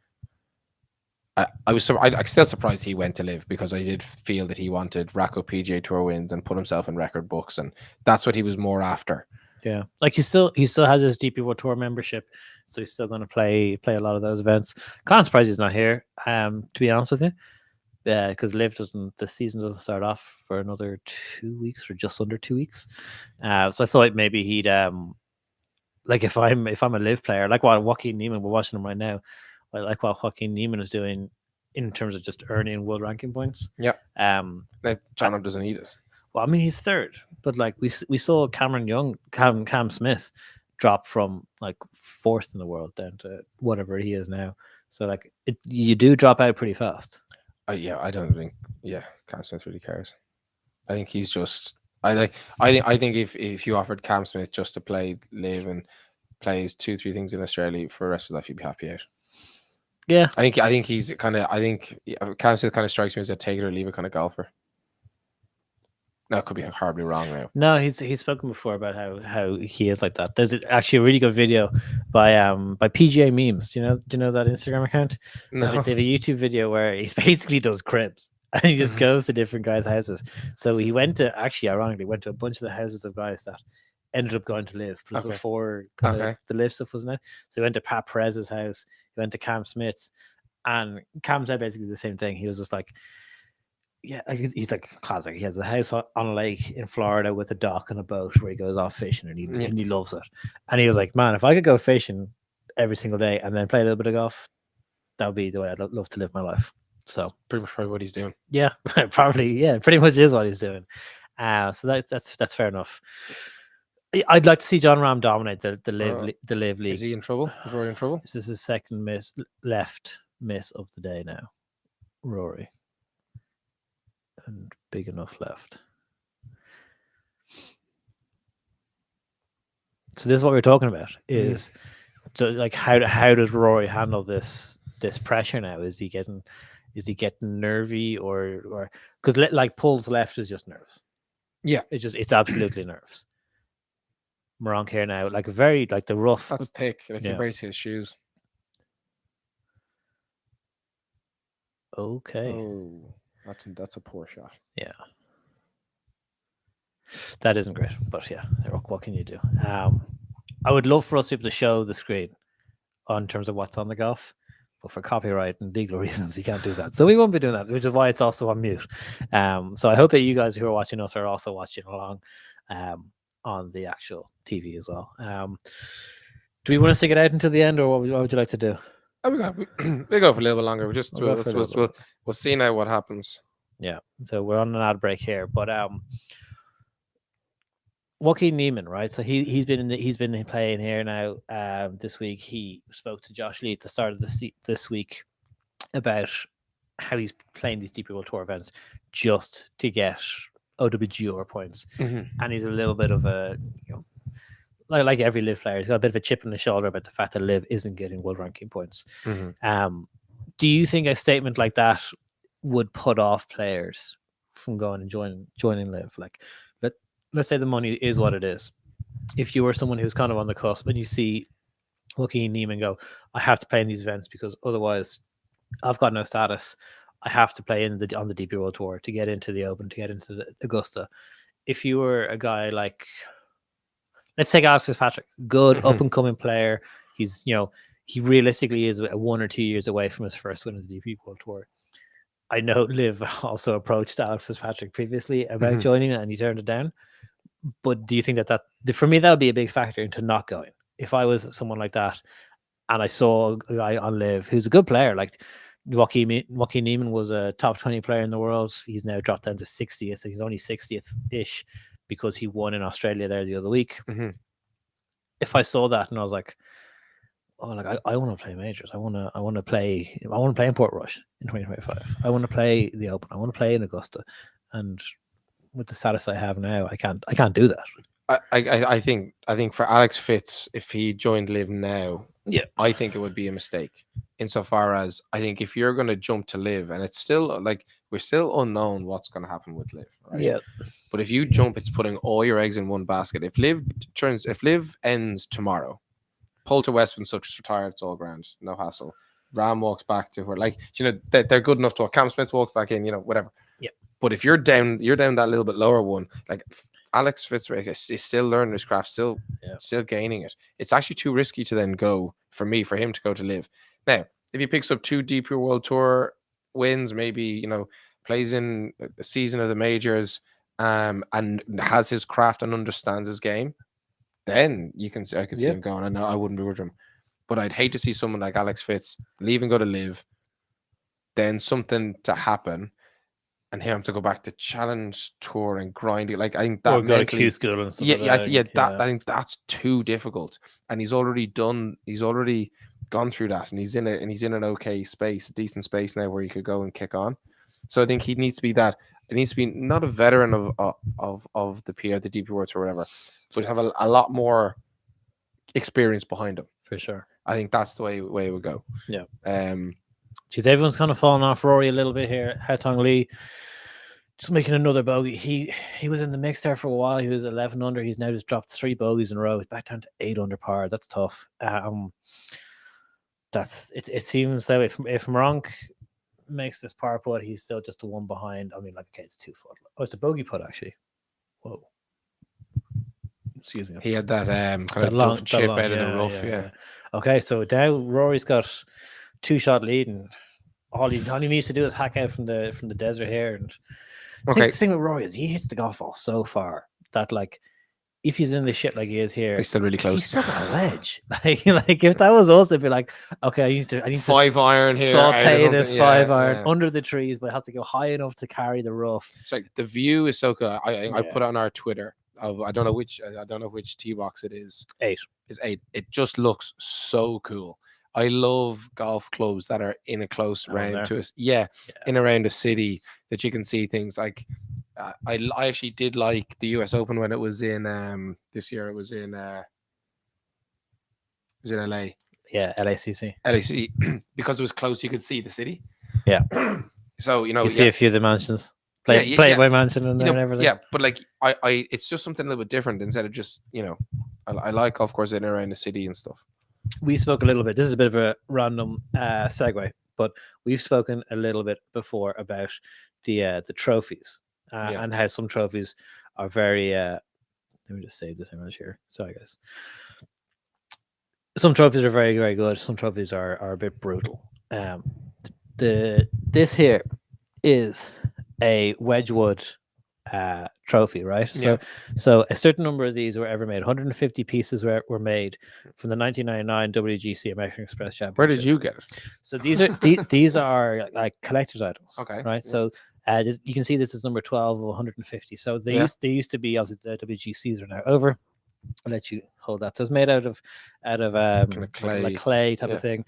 I'm still surprised he went to live, because I did feel that he wanted rack up PGA Tour wins and put himself in record books, and that's what he was more after. Yeah, like he still has his DP World Tour membership, so he's still going to play a lot of those events. Kind of surprised he's not here, to be honest with you. Yeah, because the season doesn't start off for another 2 weeks, or just under 2 weeks. So I thought maybe he'd like, if I'm a live player, like what Joaquin Niemann, we're watching him right now. I like what Joaquin Niemann is doing in terms of just earning world ranking points. Yeah. John doesn't need it. Well, I mean, he's third, but like we saw Cam Smith drop from like fourth in the world down to whatever he is now. So like you do drop out pretty fast. I don't think Cam Smith really cares. I think he's just I think if you offered Cam Smith just to play live and plays 2-3 things in Australia for the rest of his life, he'd be happy out. Yeah, I think he's kind of. I think Cam Smith kind of strikes me as a take it or leave it kind of golfer. No, it could be horribly wrong now. No, he's spoken before about how he is like that. There's actually a really good video by PGA Memes. Do you know that Instagram account? No. They have a YouTube video where he basically does cribs and he just goes to different guys' houses. So he ironically went to a bunch of the houses of guys that ended up going to live before the live stuff wasn't it. So he went to Pat Perez's house. He went to Cam Smith's, and Cam said basically the same thing. He was just like, yeah, he's like classic. He has a house on a lake in Florida with a dock and a boat where he goes off fishing, and he loves it. And he was like, man, if I could go fishing every single day and then play a little bit of golf, that would be the way I'd love to live my life. So that's pretty much what he's doing. Yeah, probably. Yeah, pretty much is what he's doing. So that's fair enough. I'd like to see John Ram dominate the live league. Is he in trouble? Is Rory in trouble? This is his second miss of the day now, Rory. And big enough left. So this is what we're talking about. Is so like how does Rory handle this pressure now? Is he getting nervy or because like pulls left is just nerves. Yeah, it's absolutely nerves. Moronk here now, like very like the rough. That's thick. Like you barely see his shoes. Okay. Oh, that's a poor shot. Yeah. That isn't great, but yeah, what can you do? I would love for us to be able to show the screen in terms of what's on the golf, but for copyright and legal reasons, you can't do that. So we won't be doing that, which is why it's also on mute. So I hope that you guys who are watching us are also watching along on the actual TV as well. Do we want to stick it out until the end, or what would you like to do? We go for a little bit longer. We'll see now what happens. Yeah, so we're on an ad break here, but Joaquin Niemann, right? So he's been playing here now. This week he spoke to Josh Lee at the start of this week about how he's playing these DP World Tour events just to get OWGR points, and he's a little bit of a, like every Live player, he's got a bit of a chip on the shoulder about the fact that Live isn't getting world ranking points. Do you think a statement like that would put off players from going and joining Live? Like, let's say the money is what it is. If you were someone who's kind of on the cusp and you see Joaquin Niemann go, I have to play in these events because otherwise I've got no status. I have to play on the DP World Tour to get into the Open, to get into the Augusta. If you were a guy like, let's take Alex Fitzpatrick, good up and coming player. He's, he realistically is 1 or 2 years away from his first win of the DP World Tour. I know Liv also approached Alex Fitzpatrick previously about joining it, and he turned it down. But do you think that for me, that would be a big factor into not going? If I was someone like that and I saw a guy on Live who's a good player, like Joaquin Niemann was a top 20 player in the world. He's now dropped down to 60th. He's only 60th-ish because he won in Australia there the other week. If I saw that and I was like, I want to play majors. I want to play in Portrush in 2025. I want to play the Open. I want to play in Augusta. And with the status I have now, I can't do that. I think for Alex Fitz, if he joined Live now, I think it would be a mistake. Insofar as I think if you're going to jump to Live, and it's still we're still unknown what's going to happen with Live, right? Yeah. But if you jump, it's putting all your eggs in one basket. If Live ends tomorrow, Poulter Westwood such retired, it's all grand, no hassle. Ram walks back to where, they're good enough to. Cam Smith walks back in, whatever. Yeah. But if you're down that little bit lower one, like Alex Fitzpatrick is still learning his craft, still gaining it. It's actually too risky to then go for him to go to Live. Now, if he picks up 2 DP World Tour wins, maybe plays in a season of the majors, and has his craft and understands his game, then I could see him going. And I wouldn't begrudge him, but I'd hate to see someone like Alex Fitz leave and go to Live, then something to happen, and him to go back to Challenge Tour and grinding. Like, I think that or go to Q School and stuff. I think that's too difficult. And he's already gone through that, and he's in an okay space, a decent space now where he could go and kick on. So I think he needs to be that. It needs to be not a veteran of the PR, the DP World or whatever, but have a lot more experience behind him. For sure. I think that's the way it would go. Yeah. Geez, everyone's kind of falling off Rory a little bit here. Haotong Li just making another bogey. He was in the mix there for a while. He was 11 under. He's now just dropped 3 bogeys in a row. He's back down to 8 under par. That's tough. It seems though if Moronk makes this par putt, he's still just the one behind. I mean, okay, it's 2 foot. Oh, it's a bogey putt actually. Whoa. Excuse me. He had that kind of long chip out of the rough. Yeah. Okay, so now Rory's got 2-shot lead, and all he needs to do is hack out from the desert here. And the thing with Rory is he hits the golf ball so far that if he's in the shit like he is here, he's still really close. He's still got a ledge. Like if that was us, it'd be like, okay, I need to 5-iron here, saute this 5-iron under the trees, but it has to go high enough to carry the rough. It's like the view is so good. I put on our Twitter. I don't know which tee box it is. 8. It's 8. It just looks so cool. I love golf clubs that are in a close round to us. Yeah, in around a city that you can see things like. I actually did like the US Open when it was in this year. It was in LA. Yeah, LACC. Because it was close. You could see the city. Yeah. So you see a few of the mansions. Play by mansion and everything. Yeah, but I it's just something a little bit different instead of just I like golf courses in and around the city and stuff. We spoke a little bit. This is a bit of a random segue, but we've spoken a little bit before about the trophies and how some trophies are very. Let me just save this image here. Sorry, guys. Some trophies are very, very good. Some trophies are a bit brutal. This here is a Wedgwood trophy, right? So a certain number of these were ever made. 150 pieces were made from the 1999 WGC American Express Championship. Where did you get it? So these are these are like collector's items. Okay. Right. Yeah. So you can see this is number 12 of 150. So they used to be, as the WGCs are now over. I'll let you hold that. So it's made out of kind of clay, like clay type of thing.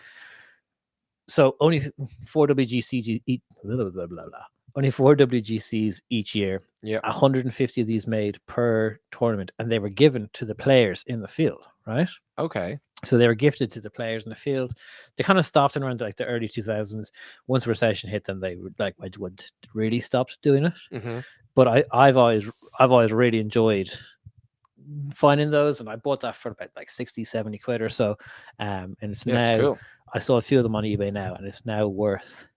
So only 4 WGC blah, blah, blah, blah. only 4 WGCs each year. Yeah. 150 of these made per tournament, and they were given to the players in the field, right? Okay. So they were gifted to the players in the field. They kind of stopped in around like the early 2000s. Once recession hit, then they would really stopped doing it. Mm-hmm. But I've always really enjoyed finding those, and I bought that for about like 60, 70 quid or so. And it's now cool. I saw a few of them on eBay now, and it's now worth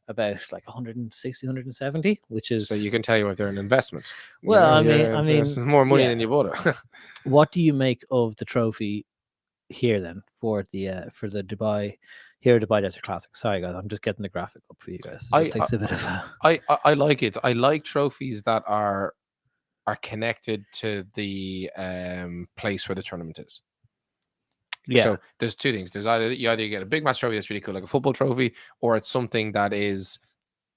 about like 160, 170, which is, so you can tell you if they're an investment. Well, I mean, there's more money yeah. than you bought it. What do you make of the trophy here then for the Dubai Desert Classic? Sorry guys, I'm just getting the graphic up for you guys. It just takes a bit of I like it. I like trophies that are connected to the place where the tournament is. Yeah. So there's two things. There's either you get a big match trophy that's really cool, like a football trophy, or it's something that is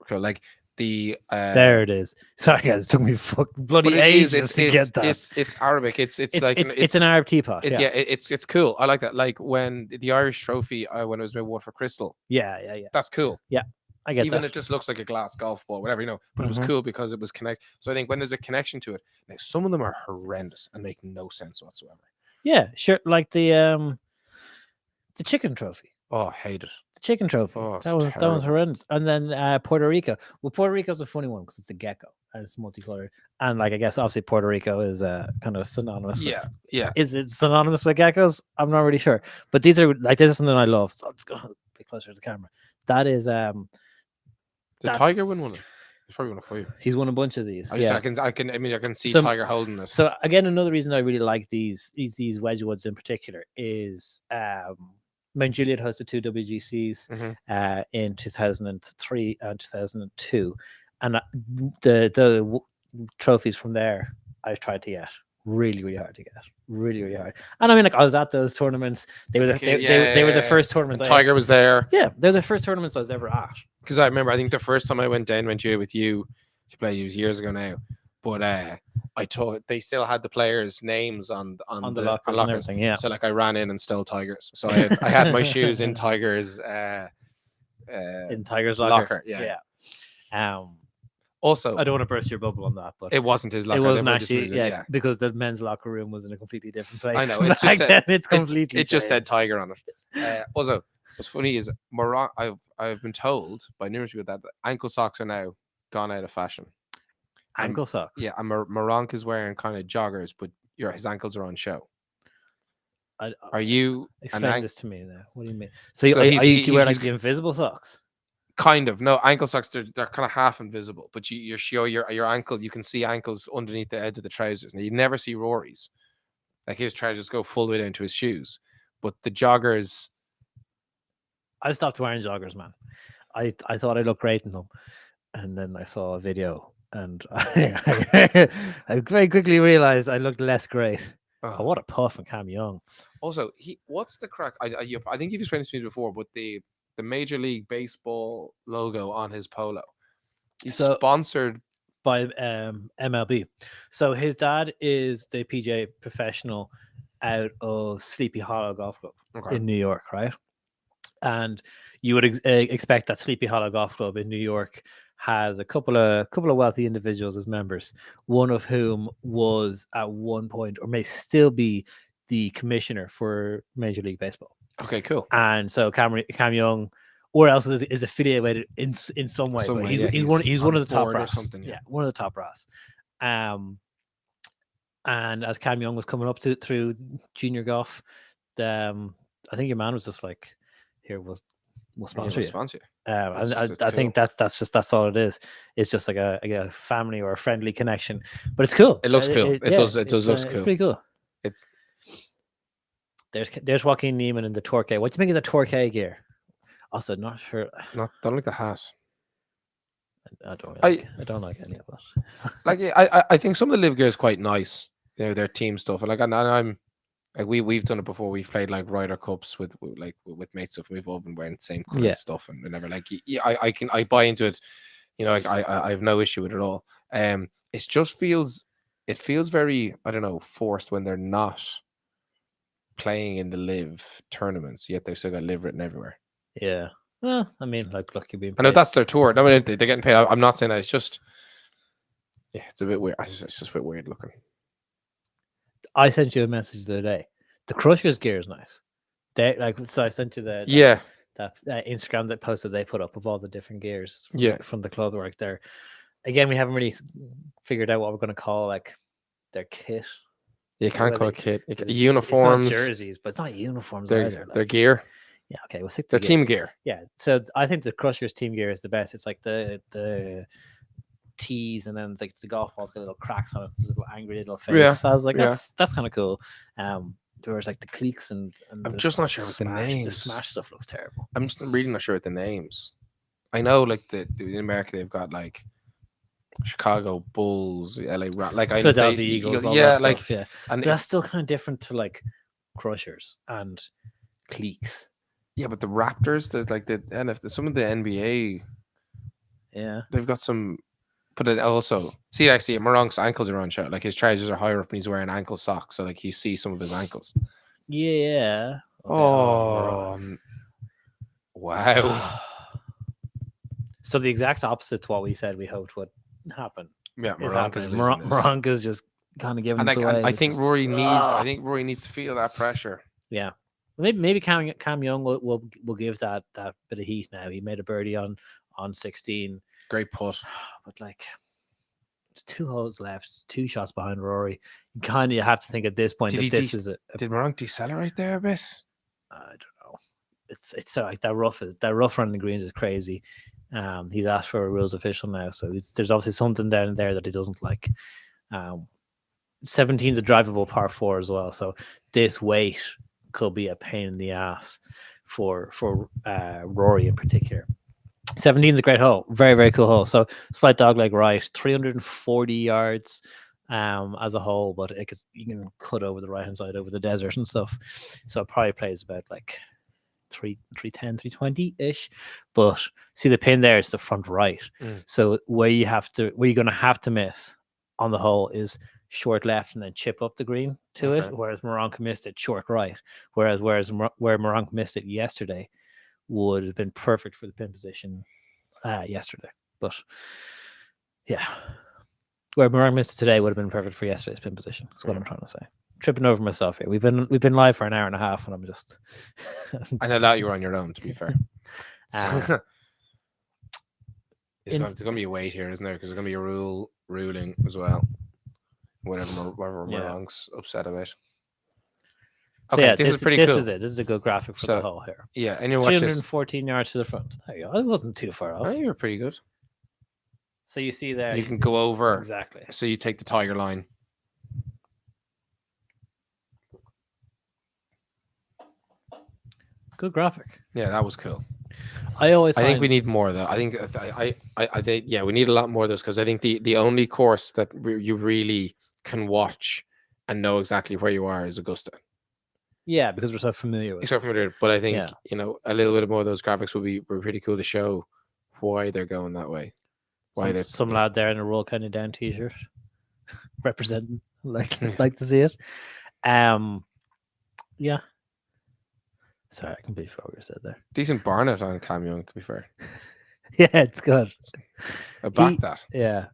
cool, like the there it is. Sorry guys, it took me bloody ages to get that. It's Arabic. It's like it's an Arab teapot. It's cool. I like that. Like when the Irish trophy when it was made for Crystal. Yeah. That's cool. Yeah. I get Even that. it just looks like a glass golf ball, whatever, but it was cool because it was connect. So I think when there's a connection to it, now some of them are horrendous and make no sense whatsoever. Yeah, sure. Like the chicken trophy. Oh, I hate it. The chicken trophy. Oh, that was horrendous. And then Puerto Rico. Well, Puerto Rico's a funny one because it's a gecko and it's multicolored. And like I guess obviously Puerto Rico is kind of synonymous. Yeah. Is it synonymous with geckos? I'm not really sure. But these are like, this is something I love. So I'm just gonna be closer to the camera. That is Did Tiger win one? He's probably won it for you. He's won a bunch of these. I can see Tiger holding it. So again, another reason I really like these Wedgwoods in particular is Mount Juliet hosted 2 WGCs in 2003 and 2002, and the trophies from there I've tried to get really hard to get, really hard. And I mean, like I was at those tournaments. They were the first tournaments. And Tiger was there. Yeah, they're the first tournaments I was ever at. Because I remember, I think the first time I went down Mount Juliet with you to play, it was years ago now. But I thought they still had the players' names on the lockers and everything. Yeah. So like I ran in and stole Tigers. So I had my shoes in Tigers. In Tiger's locker. Yeah. Also, I don't want to burst your bubble on that, but it wasn't his locker. It wasn't actually, because the men's locker room was in a completely different place. I know. It's just it's completely. It just said Tiger on it. Also, what's funny is I've been told by numerous people that ankle socks are now gone out of fashion. Ankle socks. Yeah, and Moronk is wearing kind of joggers, but his ankles are on show. Are you explain this to me now? What do you mean? So do you wear like the invisible socks? Kind of. No, ankle socks, they're kind of half invisible, but you show your ankle, you can see ankles underneath the edge of the trousers. Now you never see Rory's. Like his trousers go full way down to his shoes. But the joggers, I stopped wearing joggers, man. I thought I looked great in them. And then I saw a video and I very quickly realized I looked less great. Oh, what a puff and Cam Young. Also, what's the crack? I think you've explained this to me before, but the Major League Baseball logo on his polo. He's sponsored by MLB. So his dad is the PGA professional out of Sleepy Hollow Golf Club in New York, right? And you would expect that Sleepy Hollow Golf Club in New York has a couple of wealthy individuals as members, one of whom was at one point or may still be the commissioner for Major League Baseball. Okay, cool. And so Cam Young, or else is affiliated in some way. But he's one of the top brass. One of the top brass. And as Cam Young was coming up through junior golf, I think your man was just like, "Here, we'll sponsor you." I think that's all it is. It's just like a family or a friendly connection. But it's cool. It looks cool. It does look cool. It's pretty cool. There's Joaquin Neiman in the Torquay. What do you think of the Torquay gear? Also, not sure. Don't like the hat. I don't like any of it. Like I think some of the live gear is quite nice. Their team stuff. And I'm like we've done it before. We've played like Ryder Cups with mates stuff. We've all been wearing the same color stuff, and whenever I buy into it. I have no issue with it at all. It feels very, I don't know, forced when they're not playing in the live tournaments, yet they've still got live written everywhere. Yeah. Well, I mean, like, look, you're being I know paid. that's their tour. I mean, they're getting paid. I'm not saying that. It's just, yeah, it's a bit weird. It's just a bit weird looking. I sent you a message the other day. The Crushers gear is nice. They so I sent you that Instagram that posted they put up of all the different gears from the club works there. Again, we haven't really figured out what we're going to call like their kit. You can't call it kit. Uniforms, it's not jerseys, but it's not uniforms either. Like, their gear. Yeah, okay, we'll stick to their team gear. Yeah, so I think the Crushers team gear is the best. It's like the tees, and then like the golf balls got little cracks on it, this little angry little face. Yeah. So I was like, that's kind of cool. There's like the cliques and I'm just not sure what the names. The Smash stuff looks terrible. I'm just really not sure what the names. I know like in America they've got like Chicago Bulls, LA like Philadelphia Eagles, all that stuff, yeah. And that's still kind of different to like Crushers and cliques. Yeah, but the Raptors, there's like some of the NBA, they've got some. But it also actually Morank's ankles are on show. Like his trousers are higher up and he's wearing ankle socks, so like you see some of his ankles. Yeah. Okay. Wow. So the exact opposite to what we said we hoped would happen. Yeah, Morank is just kind of giving us away. I think Rory needs to feel that pressure. Yeah. Maybe Cam Young will give that bit of heat now. He made a birdie on 16. Great putt. But like, there's 2 holes left, 2 shots behind Rory. You kind of have to think at this point did Morank decelerate there a bit? I don't know. It's like that rough run in the greens is crazy. He's asked for a rules official now, so there's obviously something down there that he doesn't like. 17's a drivable par 4 as well, so this weight could be a pain in the ass for Rory in particular. 17 is a great hole, very, very cool hole. So slight dogleg right, 340 yards as a hole, but you can cut over the right hand side over the desert and stuff. So it probably plays about like 310, 320 ish. But see the pin there is the front right. So where you're going to have to miss on the hole is short left and then chip up the green to it. Whereas Morank missed it short right. Where Morank missed it yesterday would have been perfect for the pin position yesterday. But yeah, where Morank missed it today would have been perfect for yesterday's pin position. That's what I'm trying to say. Tripping over myself here. We've been live for an hour and a half, and I'm just. I know that you were on your own. To be fair, there's going to be a wait here, isn't there? Because there's going to be a ruling as well. Whatever Morank's upset about. So okay, this is pretty cool. This is a good graphic for the hole here. Yeah, and you're 314 yards to the front. There you go. It wasn't too far off. Oh, you were pretty good. So you see there. You can go over. Exactly. So you take the tiger line. Good graphic. Yeah, that was cool. I think we need more though. I think we need a lot more of those because I think the only course that you really can watch and know exactly where you are is Augusta. Yeah, because we're so familiar with it. So familiar, but I think a little bit more of those graphics would be pretty cool to show why they're going that way. Why there's some lad there in a Roll County Down t-shirt representing, like to see it. Yeah. Sorry, I completely forgot what you said there. Decent Barnett on Cam Young, to be fair. Yeah, it's good. I back that. Yeah.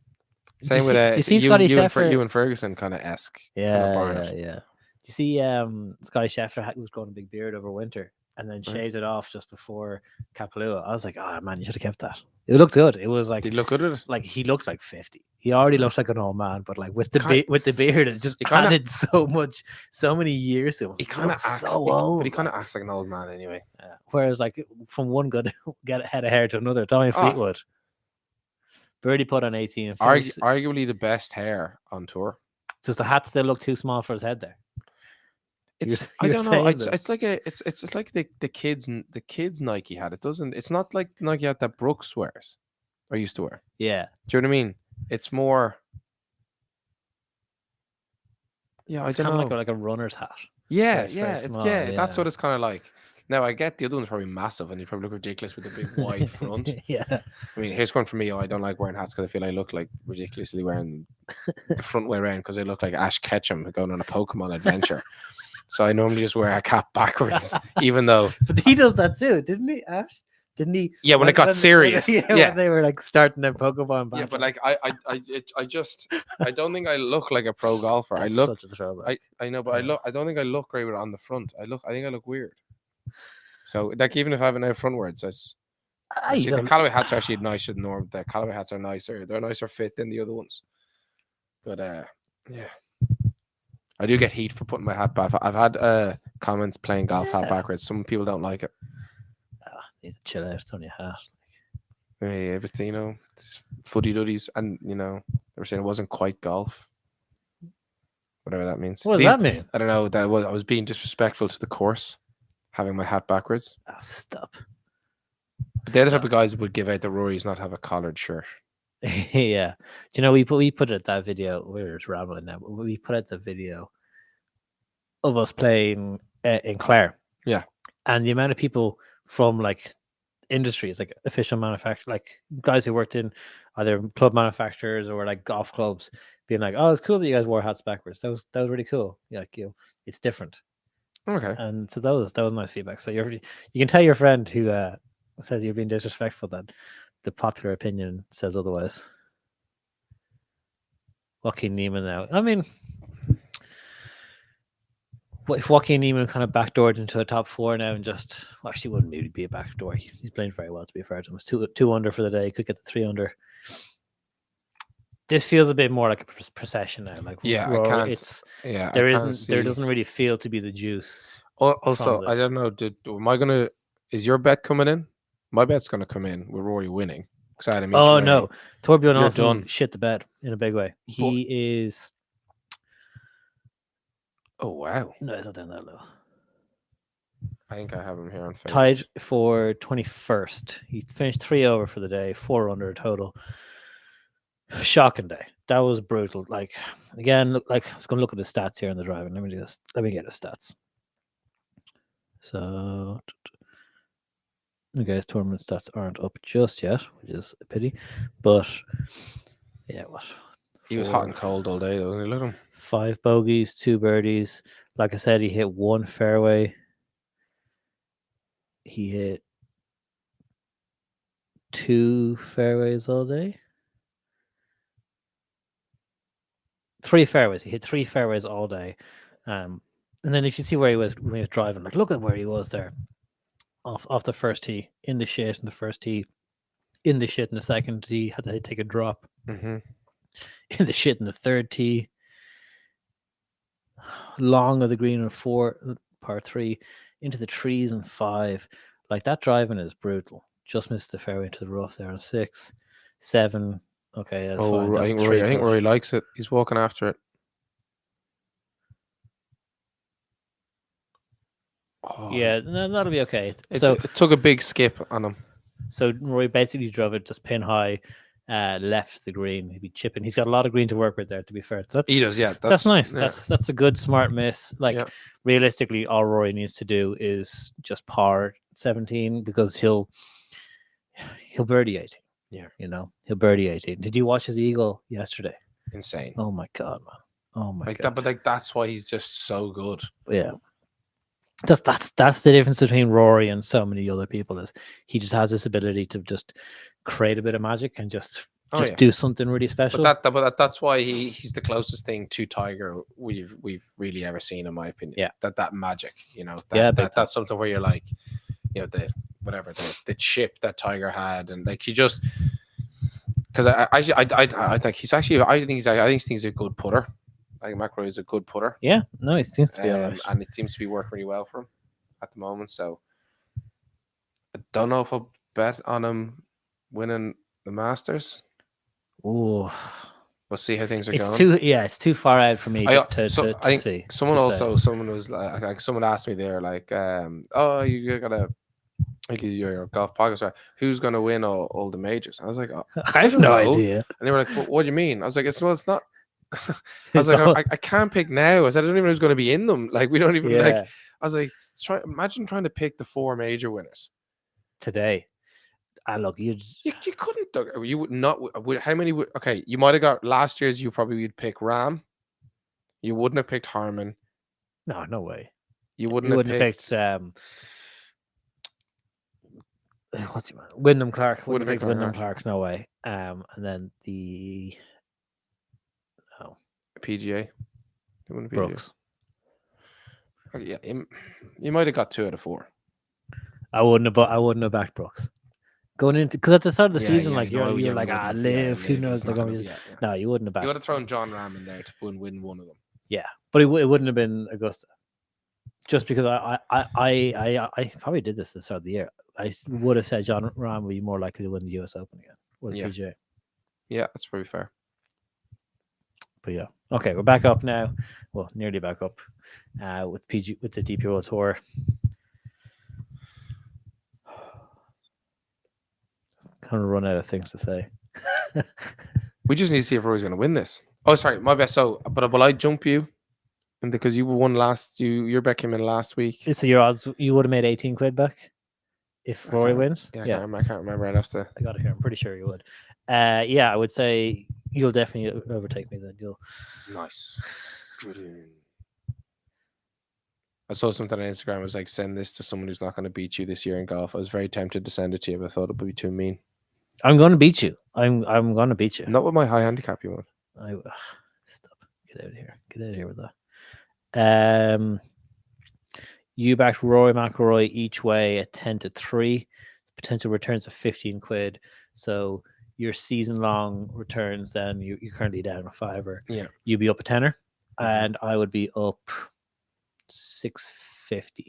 Same with you and Ferguson kind of esque. Yeah. You see, Scotty Scheffler was growing a big beard over winter and then shaved it off just before Kapalua. I was like, oh man, you should have kept that. It looked good. It was like, did he look good at it? Like he looked like 50. He already looked like an old man, but like with the beard, it just added so many years to him. He kind of acts so old, but he kind of acts like an old man anyway. Yeah. Whereas, like from one good head of hair to another, Tommy Fleetwood, birdie put on 18. Arguably the best hair on tour. Just the hat still looked too small for his head there. I don't know. It's like the kids Nike hat. It's not like Nike hat that Brooks wears or used to wear. Yeah. Do you know what I mean? It's more. Yeah, it's kind of like a runner's hat. Yeah, that's what it's kind of like. Now I get the other one's probably massive, and you probably look ridiculous with a big wide front. Yeah. I mean, here's one for me. I don't like wearing hats because I feel I look like ridiculously wearing the front way around because I look like Ash Ketchum going on a Pokemon adventure. So I normally just wear a cap backwards, even though. But he does that too, didn't he, Ash? didn't he? Yeah, when it got serious. When they were like starting their Pokemon battle. Yeah, but like I don't think I look like a pro golfer. That's I look such a throwback. I know, but I don't think I look great with it on the front. I think I look weird. So like even if I have it out frontwards, the Callaway hats are actually nicer than normal. The Callaway hats are nicer. They're a nicer fit than the other ones. But yeah. I do get heat for putting my hat back. I've had comments playing golf hat backwards. Some people don't like it. Need to chill out. It's only a hat. Yeah, but it's fuddy duddies, and they were saying it wasn't quite golf. Whatever that means. What does that mean? I don't know. I was being disrespectful to the course, having my hat backwards. Stop. They're the type of guys that would give out the Rory's not have a collared shirt. Yeah. Do you know, we put out that video, we're just rambling now, but we put out the video of us playing in Clare. Yeah. And the amount of people from like industries, like official manufacturers, like guys who worked in either club manufacturers or like golf clubs, being like, "Oh, it's cool that you guys wore hats backwards. That was really cool. Like, it's different." Okay. And so that was nice feedback. So you can tell your friend who says you're being disrespectful that the popular opinion says otherwise. Joaquin Neiman now. I mean, what if Joaquin Neiman kind of backdoored into a top 4 now and just actually wouldn't really be a backdoor. He's playing very well, to be fair to him. It's two under for the day. Could get the 3 under. This feels a bit more like a procession now. Like there doesn't really feel to be the juice. Also, I don't know. Is your bet coming in? My bet's going to come in with Rory winning. No, Torbjorn Olsen shit the bed in a big way. He is. Oh wow! No, it's not down that low. I think I have him here on Facebook. Tied for 21st. He finished 3 over for the day, 4 under total. Shocking day. That was brutal. Like again, I was going to look at the stats here in the driving. Let me do this. Let me get the stats. So. Okay, his tournament stats aren't up just yet, which is a pity. But yeah, he was hot and cold all day, though, wasn't he? Look at him. 5 bogeys, 2 birdies. Like I said, he hit 1 fairway. He hit 2 fairways all day. 3 fairways. He hit 3 fairways all day. And then if you see where he was when he was driving, like look at where he was there. Off the first tee, in the shit in the first tee, in the shit in the second tee, had to take a drop. Mm-hmm. In the shit in the third tee, long of the green on 4, par 3, into the trees in 5. Like that driving is brutal. Just missed the fairway into the rough there on 6, 7. Okay, that's fine. I think Rory likes it. He's walking after it. Oh. Yeah, that'll be okay. It took a big skip on him. So Rory basically drove it just pin high, left the green. He'd be chipping. He's got a lot of green to work with there, to be fair. He does, yeah. That's nice. Yeah. That's a good, smart miss. Like, realistically, all Rory needs to do is just par 17 because he'll birdie 18. Yeah. He'll birdie 18. Did you watch his eagle yesterday? Insane. Oh, my God, man. Oh, my God. But that's why he's just so good. Yeah. That's the difference between Rory and so many other people is he just has this ability to just create a bit of magic and just do something really special. But that's why he's the closest thing to Tiger we've really ever seen, in my opinion. Yeah. That magic, that's something where you're like, the chip that Tiger had, and like you just because I think he's a good putter. I think McIlroy is a good putter. Yeah, no, he seems to be all right. And it seems to be working really well for him at the moment. So I don't know if I'll bet on him winning the Masters. Oh, we'll see how things are going. It's too far out for me to see. Someone was like, someone asked me there, like, oh, you gotta. Like your golf podcast, who's going to win all the majors? I was like, I have no idea. And they were like, what do you mean? I was like, it's not. I was like, I can't pick now. I said, I don't even know who's going to be in them. Like, we don't even like. I was like, imagine trying to pick the 4 major winners today. Look, you couldn't. You would not. How many? Okay, you might have got last year's. You probably would pick Ram. You wouldn't have picked Harman. No way. You wouldn't have picked what's he? Wyndham Clark. Wyndham Clark. Clark. No way. And then the PGA. Brooks. Yeah, you might have got 2 out of 4. I wouldn't have backed Brooks going into, because at the start of the season, like you're like, Liv, who knows they're going to. No, you wouldn't have backed. You would have thrown John Ram in there to win one of them. Yeah, but it wouldn't have been Augusta, just because I probably did this at the start of the year. I would have said John Ram would be more likely to win the US Open again or the PGA. Yeah, that's pretty fair. But yeah, okay, we're back up now. Well, nearly back up with the DP World Tour. Kind of run out of things to say. We just need to see if Rory's going to win this. Oh, sorry, my best. So, but will I jump you? And because you won last, your bet came in last week. So your odds, you would have made 18 quid back if Rory wins. Yeah, I can't remember. I'd have to. I got it here. I'm pretty sure you would. Yeah, I would say you'll definitely overtake me. Then you'll. Nice. I saw something on Instagram. It was like, send this to someone who's not going to beat you this year in golf. I was very tempted to send it to you, but I thought it would be too mean. I'm going to beat you. I'm going to beat you. Not with my high handicap, you won't. Stop. Get out of here. Get out of here with that. You backed Rory McIlroy each way at 10-3. Potential returns of 15 quid. So your season long returns, then you're currently down a $5. Yeah. You'd be up a $10, and I would be up $6.50.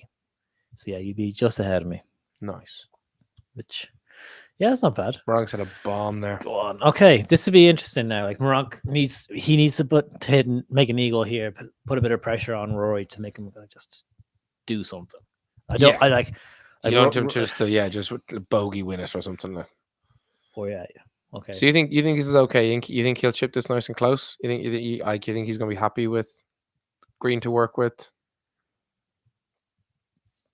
So yeah, you'd be just ahead of me. Nice. Which, yeah, it's not bad. Morank's had a bomb there. Go on. Okay, this would be interesting now. Like Morank needs to make an eagle here, put a bit of pressure on Rory to make him just do something. I don't. Yeah. You want him just bogey win it or something like. Oh yeah. Okay. So you think this is okay? You think he'll chip this nice and close? You think he's going to be happy with green to work with?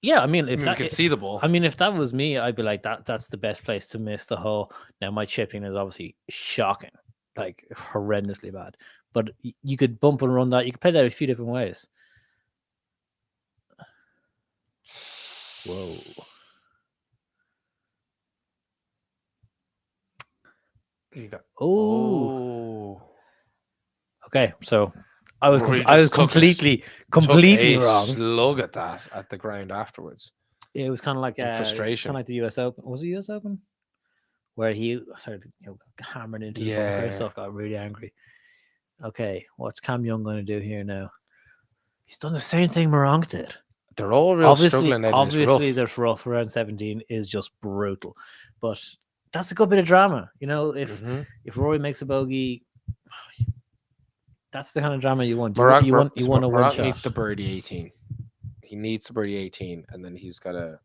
Yeah, I mean, if we could see the ball. I mean, if that was me, I'd be like, that's the best place to miss the hole. Now, my chipping is obviously shocking, like horrendously bad. But you could bump and run that. You could play that a few different ways. Whoa. You got. Oh. Okay, so I was completely wrong. Slug at that at the ground afterwards. It was kind of like frustration, kind of like the US Open. Was it US Open where he started hammering into the stuff? Got really angry. Okay, what's Cam Young going to do here now? He's done the same thing Morank did. They're all real struggling. Obviously, this rough around 17 is just brutal, but that's a good bit of drama. You know, if Rory makes a bogey. That's the kind of drama you want. You want a one shot. Needs to birdie 18. He needs to birdie 18, and then he's got to.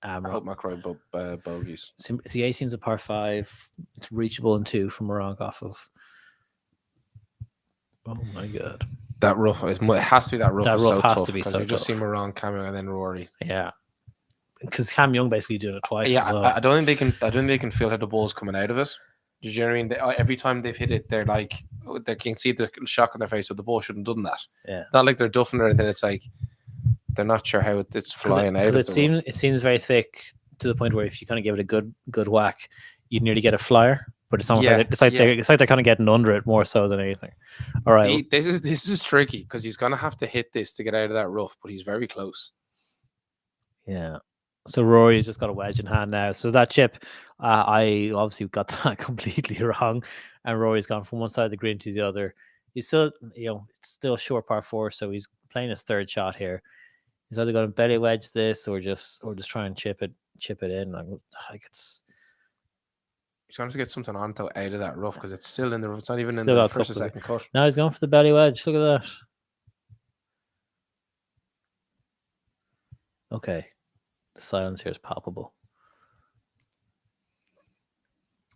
I hope McIlroy bogeys. See, 18 is a par 5. It's reachable in 2 from Morank off of. Oh my god! That rough. It has to be that rough. That rough has to be so. You just see Morank, Cam Young, and then Rory. Yeah, because Cam Young basically doing it twice. Yeah, as well. I don't think they can feel how the ball's coming out of it. Do you know what I mean? Every time they've hit it, they're like, they can see the shock on their face, so the ball shouldn't have done that. Yeah. Not like they're duffing or anything. It's like they're not sure how it's flying out. It seems very thick to the point where if you kind of give it a good whack, you'd nearly get a flyer. But it's almost like they're kind of getting under it more so than anything. All right. This is tricky because he's gonna have to hit this to get out of that rough, but he's very close. Yeah. So Rory's just got a wedge in hand now. So that chip, I obviously got that completely wrong, and Rory's gone from one side of the green to the other. He's still, it's still a short par 4, so he's playing his third shot here. He's either going to belly wedge this or just try and chip it in. Like it's. He's going to get something on out of that rough because it's still in the. It's not even in the first or second cut. Now he's going for the belly wedge. Look at that. Okay. The silence here is palpable.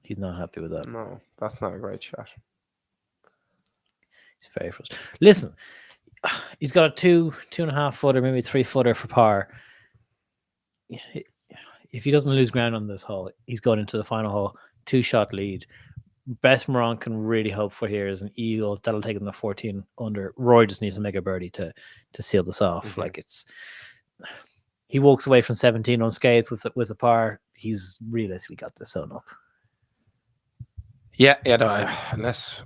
He's not happy with that. No, that's not a great shot. He's very frustrated. Listen, he's got a 2.5 footer, maybe 3 footer for par. If he doesn't lose ground on this hole, he's going into the final hole, 2-shot lead. Best Morank can really hope for here is an eagle. That'll take him to 14 under. Roy just needs to make a birdie to seal this off. Like it's. he walks away from 17 unscathed with a par, he's realistically got the sun up. Yeah, no, unless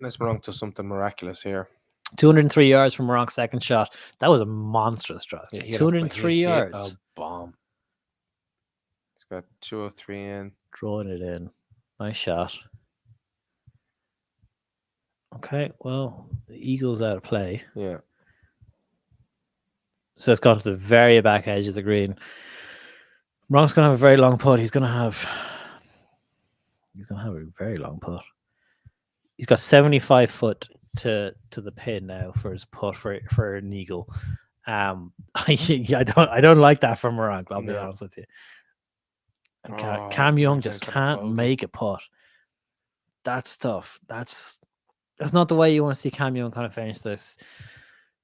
Meronk does something miraculous here. 203 yards from Meronk's second shot. That was a monstrous drive. Yeah, 203 yards. A bomb. He's got 203 in. Drawing it in. Nice shot. Okay, well, the Eagles out of play. Yeah. So it's gone to the very back edge of the green. Meronk's going to have a very long putt. He's going to have a very long putt. He's got 75 foot to the pin now for his putt for an eagle. I don't like that from Meronk, I'll be honest with you. And Cam Young just can't make a putt. That's tough. That's not the way you want to see Cam Young kind of finish this.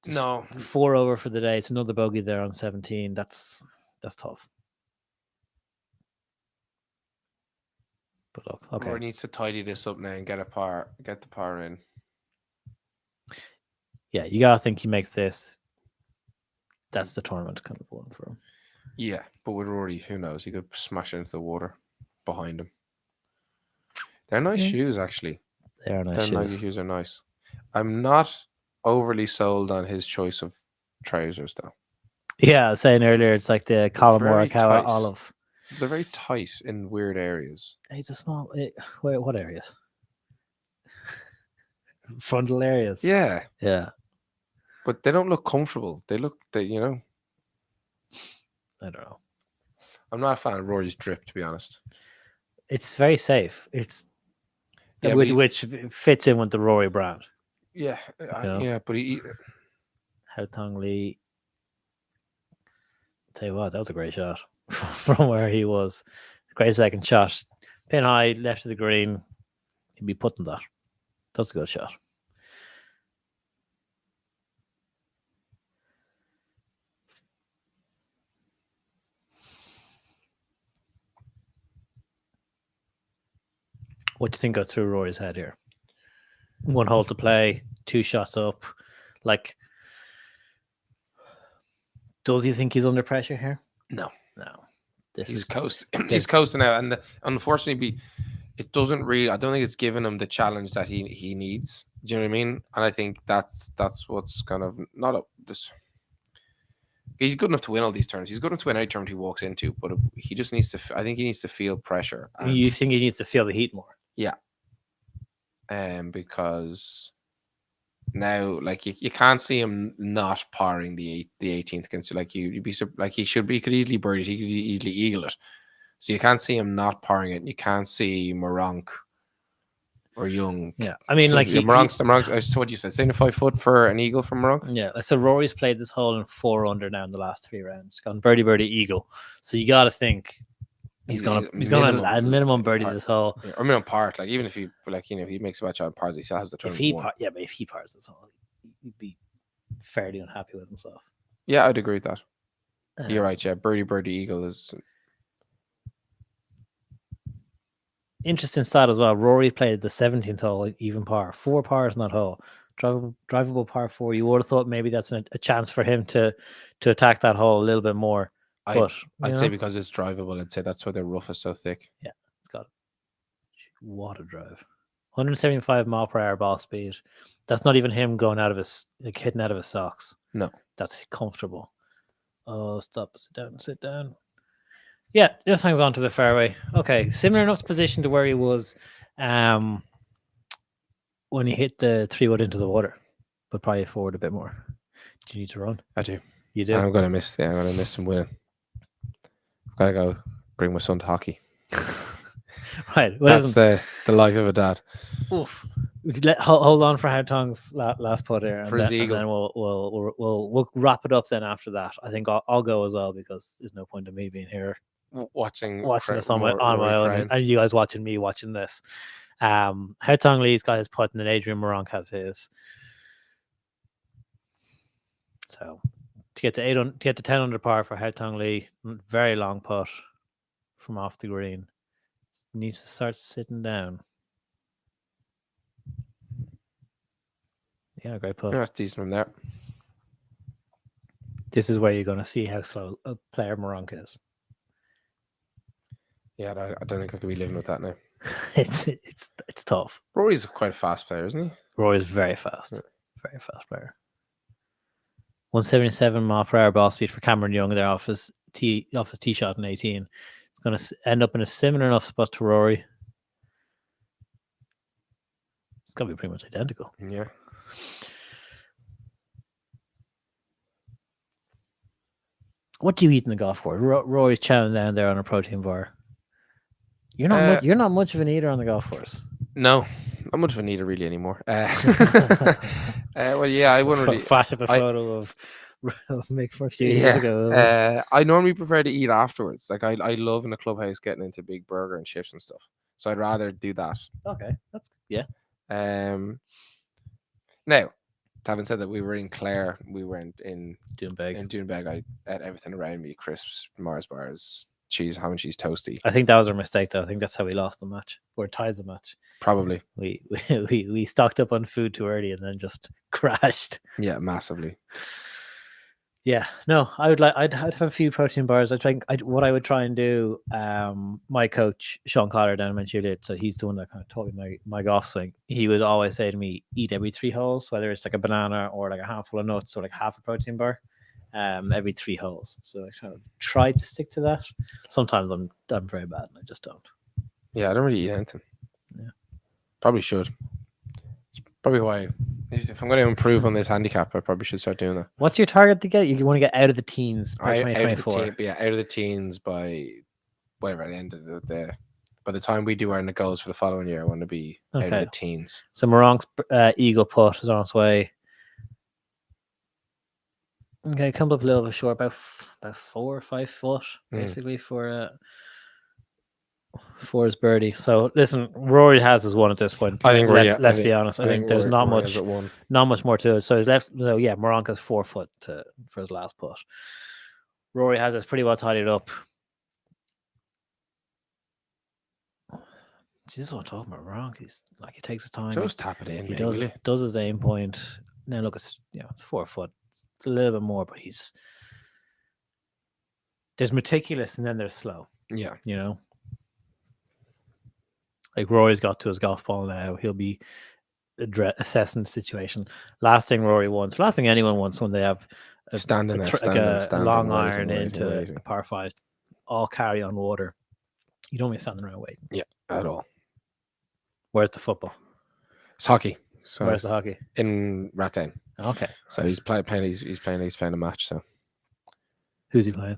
Just no. 4 over for the day. It's another bogey there on 17. That's tough. But look, okay. Rory needs to tidy this up now and get the par in. Yeah, you gotta think he makes this. That's the tournament kind of one for him. Yeah, but with Rory, who knows? He could smash into the water behind him. They're nice shoes, actually. They are nice shoes. Shoes are nice. I'm not overly sold on his choice of trousers, though. Yeah, I was saying earlier, it's like the Colin Morikawa olive. They're very tight in weird areas. It's a small. Wait, what areas? Frontal areas. Yeah. But they don't look comfortable. They you know. I don't know. I'm not a fan of Rory's drip, to be honest. It's very safe. It's which fits in with the Rory brand. Yeah, but Hao Tong Lee. Tell you what, that was a great shot from where he was. Great second shot. Pin high, left of the green. He'd be putting that. That's a good shot. What do you think goes through Rory's head here? 1 hole to play, 2 shots up. Like, does he think he's under pressure here? No. He's coasting. He's coasting out, and unfortunately, it doesn't really. I don't think it's given him the challenge that he needs. Do you know what I mean? And I think that's what's kind of this. He's good enough to win all these turns. He's good enough to win any tournament he walks into, but he just needs to. I think he needs to feel pressure. You think he needs to feel the heat more? Yeah. Because now, like you can't see him not parring the 18th against like you'd be like he should be. He could easily birdie it. He could easily eagle it. So you can't see him not parring it. And you can't see Meronk or Young. Yeah, I mean, like Meronk's. So what you said, 75 foot for an eagle from Meronk. Yeah, so Rory's played this hole in 4 under now in the last 3 rounds. Gone birdie eagle. So you got to think. He's gonna at minimum birdie this hole, or minimum par. Like even if he if he makes a match on pars, he still has the turn. But if he pars this hole, he'd be fairly unhappy with himself. Yeah, I'd agree with that. You're right. Yeah, birdie eagle is interesting stat as well. Rory played the 17th hole even par, 4 pars in that hole. Drivable par 4. You would have thought maybe that's a chance for him to attack that hole a little bit more. I'd say because it's drivable, I'd say that's why the rough is so thick. Yeah, it's got what a drive. 175 mile per hour ball speed. That's not even him going out of hitting out of his socks. No. That's comfortable. Oh, stop. Sit down. Yeah, just hangs on to the fairway. Okay, similar enough position to where he was when he hit the 3-wood into the water, but probably forward a bit more. Do you need to run? I do. You do? I'm going to miss him winning. Gotta go bring my son to hockey. Right, that's the life of a dad. Oof. Hold on for Hao Tong's last putt here, for his eagle. And then we'll wrap it up. Then after that, I think I'll go as well because there's no point in me being here watching this on my own, and you guys watching me watching this. Hao Tong Lee's got his putt, and then Adrian Meronk has his. So. To get to 10 under par for Hao Tong Lee, very long putt from off the green. Needs to start sitting down. Yeah, great putt. That's decent from there. This is where you're going to see how slow a player Moronk is. Yeah, I don't think I could be living with that now. It's tough. Rory's quite a fast player, isn't he? Rory's very fast. Very fast player. 177 mile per hour ball speed for Cameron Young there off his tee shot in 18. It's going to end up in a similar enough spot to Rory. It's going to be pretty much identical. Yeah. What do you eat in the golf course? Rory's chowing down there on a protein bar. You're not much of an eater on the golf course. No, not much of an eater really anymore. Well, yeah, I wouldn't really flash up a photo of Mick for a few years ago. I normally prefer to eat afterwards. Like I love in the clubhouse getting into big burger and chips and stuff. So I'd rather do that. Okay, that's yeah. Now, having said that, we were in Clare. We were in Doonbeg. In Doonbeg, I ate everything around me: crisps, Mars bars, ham and cheese toasty. I think that was our mistake, though. I think that's how we lost the match or tied the match. Probably. We stocked up on food too early and then just crashed. Yeah, massively. Yeah, no, I'd have a few protein bars. I think what I would try and do. My coach Sean Cotter down in Manchuria, so he's the one that kind of taught me my golf swing. He would always say to me, eat every 3 holes, whether it's like a banana or like a handful of nuts or like half a protein bar. Every 3 holes. So I kind of try to stick to that. Sometimes I'm very bad and I just don't. Yeah, I don't really eat anything. Yeah, probably should. It's probably why. If I'm going to improve on this handicap, I probably should start doing that. What's your target to get? You want to get out of the teens by 2024? Out of the teens by whatever the end of by the time we do our goals for the following year, I want to be out of the teens. So Moronk's eagle putt is on its way. Okay, comes up a little bit short, about 4 or 5 foot, basically for his birdie. So listen, Rory has his one at this point. I think let's be honest. I think there's not much more to it. So he's left. So yeah, Moronk has 4 foot for his last putt. Rory has it pretty well tidied up. See, this is what I'm talking about. Moronk, he's like, he takes his time. Just tap it in. He does his aim point. Now look, it's 4 foot. It's a little bit more, but there's meticulous and then there's slow. Yeah, like Rory's got to his golf ball now. He'll be assessing the situation. Last thing anyone wants when they have a long iron into a par 5, all carry on water. You don't want to be standing around waiting. Yeah, at all. Where's the football? It's hockey. So where's the hockey? In Ratdown. Okay. So he's playing a match. So who's he playing?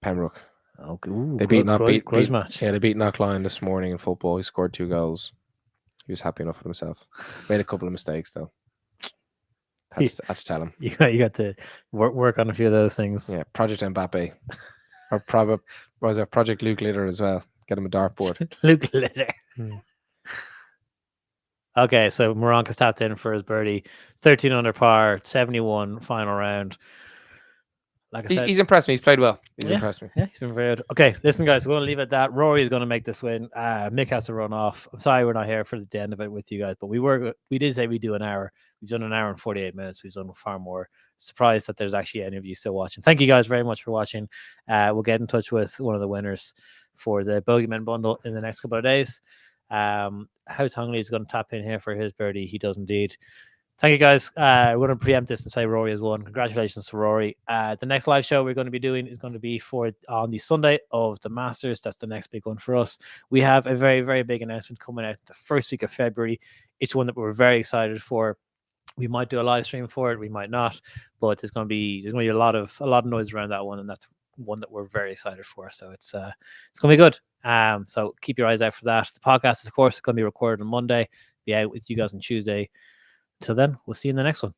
Pembroke. Okay. They beat match. Yeah, they beat Knockline this morning in football. He scored 2 goals. He was happy enough with himself. Made a couple of mistakes though. Had to tell him. You got to work on a few of those things. Yeah, Project Mbappe. Or was it Project Luke Litter as well? Get him a dartboard. Luke Litter. Okay, so Moronk has tapped in for his birdie. 13 under par, 71 final round. Like I said, he's impressed me. He's played well. He's impressed me. Yeah, he's been very good. Okay, listen, guys, we're going to leave it at that. Rory is going to make this win. Mick has to run off. I'm sorry we're not here for the end of it with you guys, but we did say we'd do an hour. We've done an hour and 48 minutes. We've done far more. Surprised that there's actually any of you still watching. Thank you guys very much for watching. We'll get in touch with one of the winners for the Bogey Men bundle in the next couple of days. How Tongley is going to tap in here for his birdie. He does indeed. Thank you, guys. We're going to preempt this and say Rory has won. Congratulations to Rory. The next live show we're going to be doing is going to be on the Sunday of the Masters. That's the next big one for us. We have a very, very big announcement coming out the first week of February. It's one that we're very excited for. We might do a live stream for it. We might not, but there's going to be a lot of noise around that one, and that's one that we're very excited for. So it's going to be good. So keep your eyes out for that. The podcast, of course, is going to be recorded on Monday. Be out with you guys on Tuesday. Till then, we'll see you in the next one.